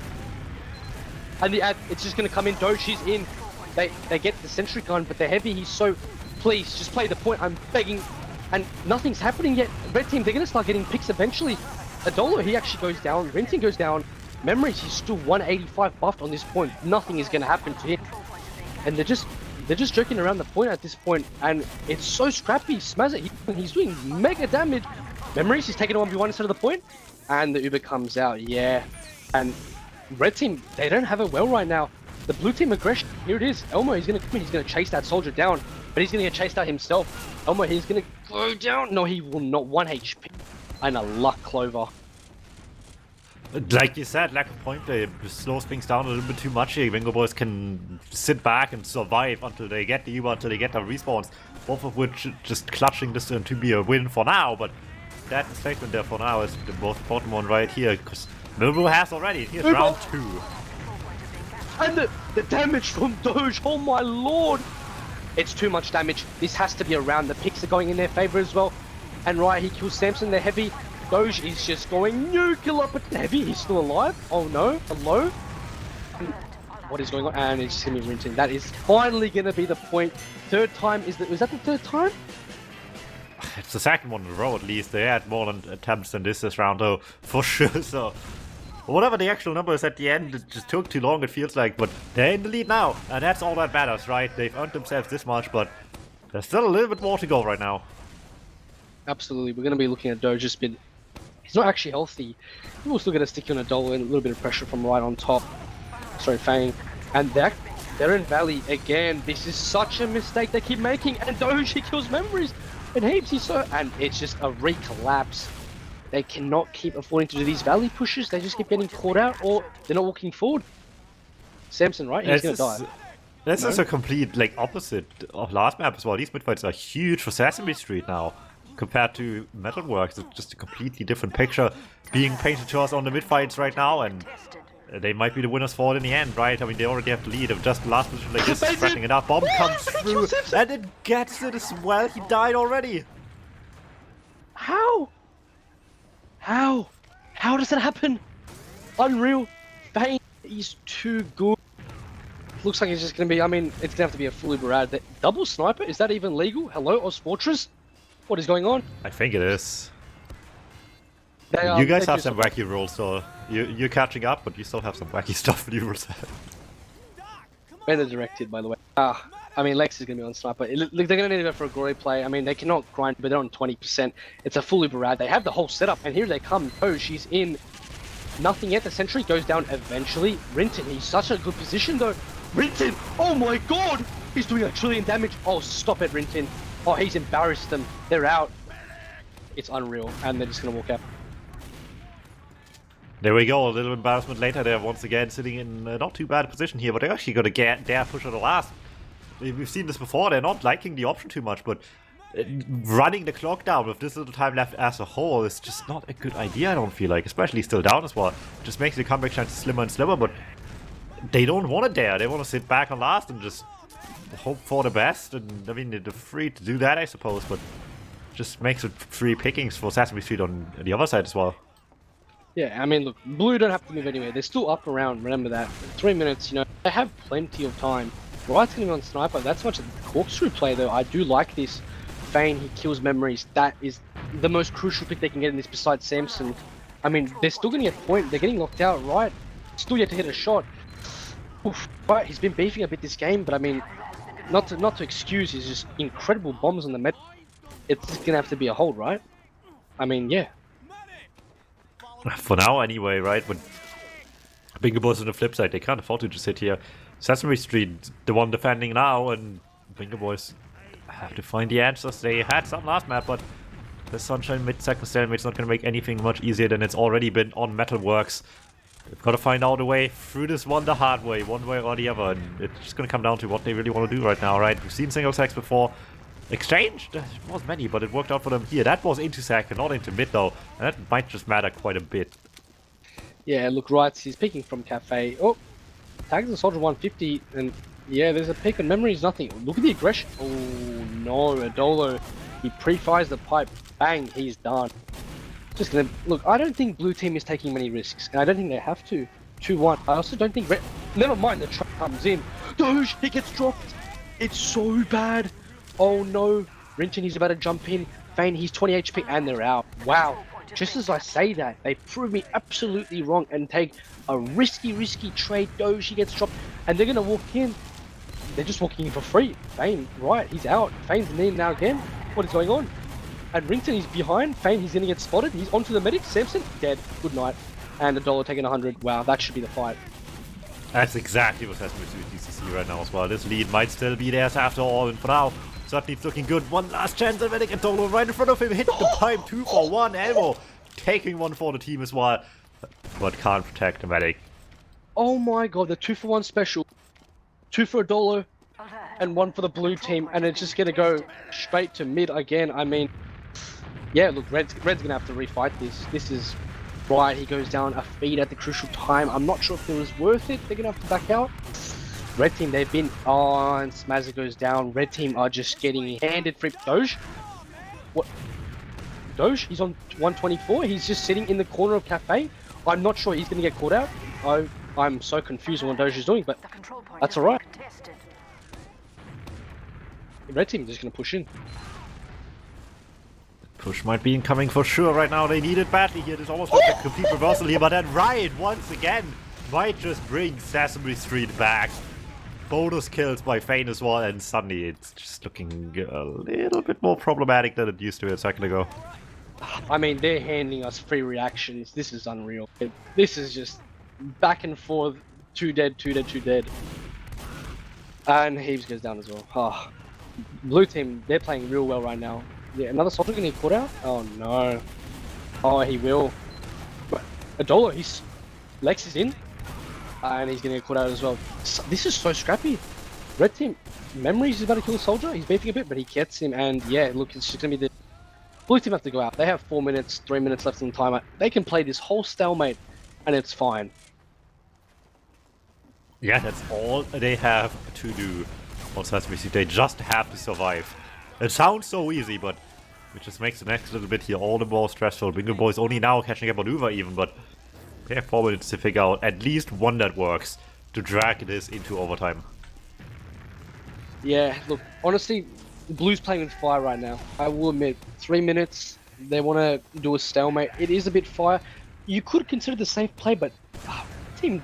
And the ad, it's just going to come in. Doge, she's in. They get the sentry gun, but the heavy, he's so... Please, just play the point. I'm begging. And nothing's happening yet. Red team, they're going to start getting picks eventually. Adola, he actually goes down. Rintin goes down. Memories, he's still 185 buffed on this point. Nothing is going to happen to him. And they're just joking around the point at this point. And it's so scrappy. Smazza, he's doing mega damage. Memories, he's taking a 1v1 instead of the point. And the Uber comes out, yeah. And Red team, they don't have it well right now. The Blue team aggression, here it is. Elmo, he's going to come in, he's going to chase that soldier down. But he's going to get chased out himself. Elmo, he's going to go down. No, he will not. 1 HP. And a luck clover. Like you said, lack of point play slows things down a little bit too much here. Bingo Boys can sit back and survive until they get the Uber, until they get the respawns. Both of which just clutching this to be a win for now. But that statement there for now is the most important one right here. Because Depruu has already. Here's round 2. And the damage from Doge. Oh my lord. It's too much damage. This has to be a round. The picks are going in their favor as well. And right, he kills Samson, the heavy. Doge is just going nuclear, but the heavy, he's still alive. Oh no, hello? What is going on? And it's just gonna be Rintin. That is finally gonna be the point. Third time, was that the third time? it's the second one in a row at least. They had more attempts than this round though, for sure. So whatever the actual number is at the end, it just took too long, it feels like. But they're in the lead now, and that's all that matters, right? They've earned themselves this much, but there's still a little bit more to go right now. Absolutely, we're going to be looking at Doge spin. He's not actually healthy. We're still going to stick you on a dollar and a little bit of pressure from right on top. Sorry, Fang. And they're in Valley again. This is such a mistake they keep making. And Doge, he kills memories. And heaps, and it's just a recollapse. They cannot keep affording to do these Valley pushes. They just keep getting caught out, or they're not walking forward. Samson, right? He's going to die. This is a complete opposite of last map as well. These mid-fights are huge for Sesame Street now. Compared to Metalworks, it's just a completely different picture being painted to us on the mid-fights right now, and they might be the winners for it in the end, right? I mean, they already have the lead of just the last position like this, threatening it up. Bomb comes through, and it gets it as well. He died already. How? How does that happen? Unreal. Bane is too good. Looks like it's just going to be, I mean, it's going to have to be a fully barrage. Double sniper, is that even legal? Hello, ozfortress? What is going on? I think it is. You guys have some wacky rules, so you're catching up, but you still have some wacky stuff in your rules. Better directed, by the way. I mean, Lex is going to be on sniper. They're going to need to go for a glory play. I mean, they cannot grind, but they're on 20%. It's a fully barrage. They have the whole setup, and here they come. Oh, she's in. Nothing yet. The sentry goes down eventually. Rinton, he's such a good position, though. Rinton! Oh my god! He's doing 1 trillion damage. Oh, stop it, Rinton. Oh, he's embarrassed them. They're out. It's unreal, and they're just going to walk out. There we go, a little embarrassment later. They're once again sitting in a not too bad position here, but they're actually going to dare push at the last. We've seen this before, they're not liking the option too much, but running the clock down with this little time left as a whole is just not a good idea, I don't feel like, especially still down as well. It just makes the comeback chances slimmer and slimmer, but they don't want it there. They want to sit back on last and just hope for the best, and I mean, they're free to do that, I suppose, but just makes it free pickings for Sesame Street on the other side as well. Yeah, I mean, look, Blue don't have to move anywhere. They're still up around, remember that. 3 minutes, you know, they have plenty of time. Right's going to be on sniper. That's much of the corkscrew play, though. I do like this. Fane, he kills memories. That is the most crucial pick they can get in this besides Samson. I mean, they're still going to get point. They're getting locked out, right? Still yet to hit a shot. Oof, right, he's been beefing a bit this game, but I mean, not to excuse his just incredible bombs on the med. It's just going to have to be a hold, right? I mean, yeah. For now, anyway, right? But Bingo Boys on the flip side, they can't afford to just sit here. Sesame Street, the one defending now, and Bingo Boys have to find the answers. They had some last map, but the Sunshine mid-second stalemate's not going to make anything much easier than it's already been on Metalworks. They've got to find out a way through this one the hard way, one way or the other, and it's just going to come down to what they really want to do right now, right? We've seen single sacks before. Exchange? There was many, but it worked out for them here. That was into second, not into mid though, and that might just matter quite a bit. Yeah, look, right, he's picking from Cafe. Oh, tags the soldier 150, and yeah, there's a pick on memories, nothing. Look at the aggression. Oh no, Adolo, he pre-fires the pipe. Bang, he's done. Just gonna look. I don't think Blue Team is taking many risks, and I don't think they have to. 2-1. I also don't think. Never mind, the trap comes in. Doge, he gets dropped. It's so bad. Oh no, Rinton, he's about to jump in. Fane, he's 20 HP, and they're out. Wow. Just as I say that, they prove me absolutely wrong and take a risky trade. Doge, he gets dropped, and they're gonna walk in. They're just walking in for free. Fane, right, he's out. Fane's in now again. What is going on? And Rinton, he's behind. Fane, he's gonna get spotted. He's onto the medic. Samson, dead. Good night. And $1 taking 100. Wow, that should be the fight. That's exactly what Sesame Street needs to see right now as well. This lead might still be theirs after all, and for now, certainly it's looking good. One last chance, and medic and Dolo right in front of him. Hit the pipe, 2-for-1. Elmo taking one for the team as well, but can't protect the medic. Oh my god, the 2-for-1 special. 2 for $1 and 1 for the blue team, and it's just gonna go straight to mid again. I mean, yeah, look, Red's gonna have to refight this. This is right. He goes down a feed at the crucial time. I'm not sure if it was worth it. They're gonna have to back out. Red team, they've been on. Smazza goes down. Red team are just getting handed free. Doge? What? Doge? He's on 124. He's just sitting in the corner of Cafe. I'm not sure he's gonna get caught out. I'm so confused on what Doge is doing, but that's alright. Red team is just gonna push in. Push might be incoming for sure right now. They need it badly here. This almost looks like a complete reversal here. But then Riot, once again, might just bring Sesame Street back. Bonus kills by Fane as well. And suddenly it's just looking a little bit more problematic than it used to be a second ago. I mean, they're handing us free reactions. This is unreal. This is just back and forth. 2 dead, 2 dead, 2 dead. And Heaves goes down as well. Oh. Blue team, they're playing real well right now. Yeah, another soldier gonna get caught out? Oh no. Oh, he will. But Adolo, Lex is in. And he's gonna get caught out as well. This is so scrappy. Red team, Memories is about to kill a soldier. He's beefing a bit, but he gets him. And yeah, look, it's just gonna be the Blue team have to go out. They have 4 minutes, 3 minutes left on the timer. They can play this whole stalemate and it's fine. Yeah, that's all they have to do. Also, they just have to survive. It sounds so easy, but it just makes the next little bit here all the more stressful. Bingo Boys only now catching up on Uva even, but they have 4 minutes to figure out at least one that works to drag this into overtime. Yeah, look, honestly, the Blues playing with fire right now. I will admit, 3 minutes, they want to do a stalemate. It is a bit fire. You could consider the safe play, but team,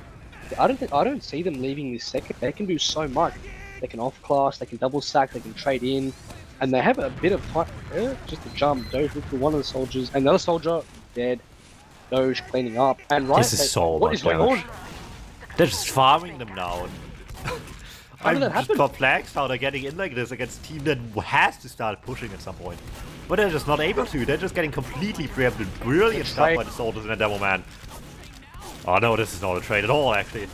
I don't see them leaving this second. They can do so much. They can off-class, they can double sack, they can trade in, and they have a bit of time. Just a jump. Doge look for one of the soldiers, and the other soldier dead. Doge cleaning up, and right. This is so what is going on? They're just farming them now. I'm just happen? perplexed how they're getting in like this against a team that has to start pushing at some point. But they're just not able to. They're just getting completely preempted. Brilliant stuff by the soldiers in a demo, man. Oh no, this is not a trade at all, actually.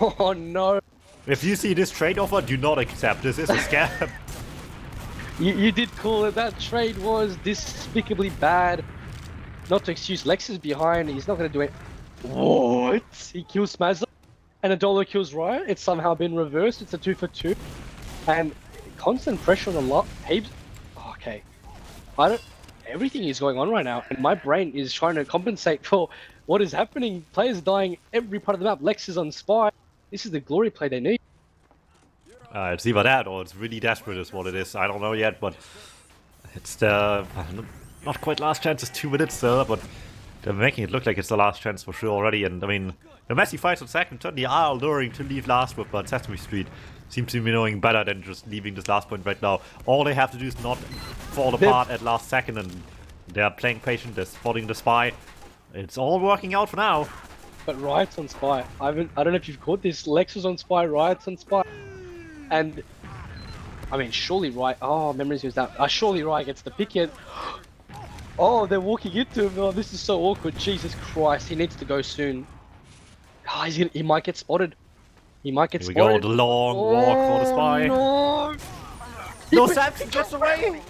Oh no. If you see this trade offer, do not accept. This is a scam. You did call it. That trade was despicably bad. Not to excuse Lex is behind. He's not going to do it. What? He kills Smazza. And Adolo kills Riot. It's somehow been reversed. It's a 2 for 2. And constant pressure on the lot. Okay. Everything is going on right now. And my brain is trying to compensate for what is happening. Players dying every part of the map. Lex is on Spy. This is the glory play they need. It's either that or it's really desperate is what it is. I don't know yet, but it's the not quite last chance. It's 2 minutes still, but they're making it look like it's the last chance for sure already. And I mean, the messy fights on second certainly are alluring to leave last with, but Sesame Street seems to be knowing better than just leaving this last point right now. All they have to do is not fall apart at last second, and they're playing patient. They're spotting the spy. It's all working out for now. But Riot's on Spy. I don't know if you've caught this. Lex is on Spy, Riot's on Spy. And, I mean, surely Riot... Oh, Memories goes down. Surely Riot gets the pick yet. Oh, they're walking into him. Oh, this is so awkward. Jesus Christ, he needs to go soon. Oh, he might get spotted. He might get spotted. Here we go, the long walk for the Spy. No! No, Samson gets away!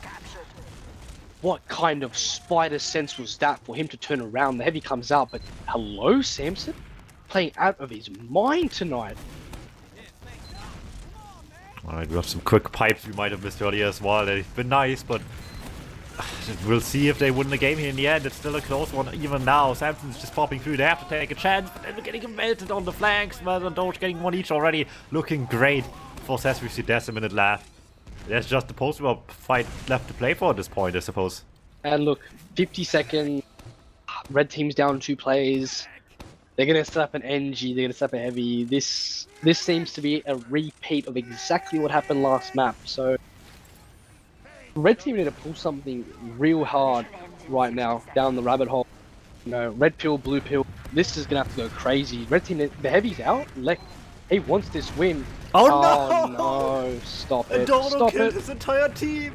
What kind of spider sense was that for him to turn around? The heavy comes out, but hello, Samson? Playing out of his mind tonight. Alright, we have some quick pipes we might have missed earlier as well. They've been nice, but we'll see if they win the game here in the end. It's still a close one even now. Samson's just popping through. They have to take a chance, but then we're getting melted on the flanks. Maz and Doge getting one each already. Looking great for Sesame Street. There's a minute left. There's just the post-war fight left to play for at this point, I suppose. And look, 50 seconds. Red team's down 2 plays. They're going to set up an NG. They're going to set up a heavy. This seems to be a repeat of exactly what happened last map. So, Red team need to pull something real hard right now down the rabbit hole. You know, red pill, blue pill. This is going to have to go crazy. Red team, the heavy's out. He wants this win. Oh no! Oh no! Stop it! Adolo Stop killed it! his entire team!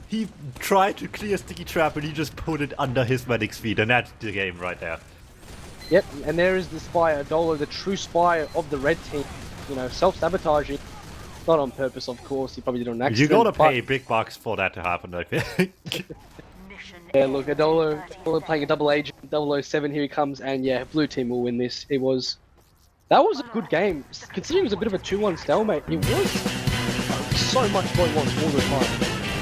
He tried to clear Sticky Trap and he just put it under his medic's feet, and that's the game right there. Yep, and there is the spy, Adolo, the true spy of the red team. You know, self-sabotaging. Not on purpose, of course. He probably did it on accident. You gotta pay big bucks for that to happen, I think. Yeah, look, Adolo playing a double agent, 007, here he comes, and yeah, blue team will win this. That was a good game. Considering it was a bit of a 2-1 stalemate, it was so much going on all the time.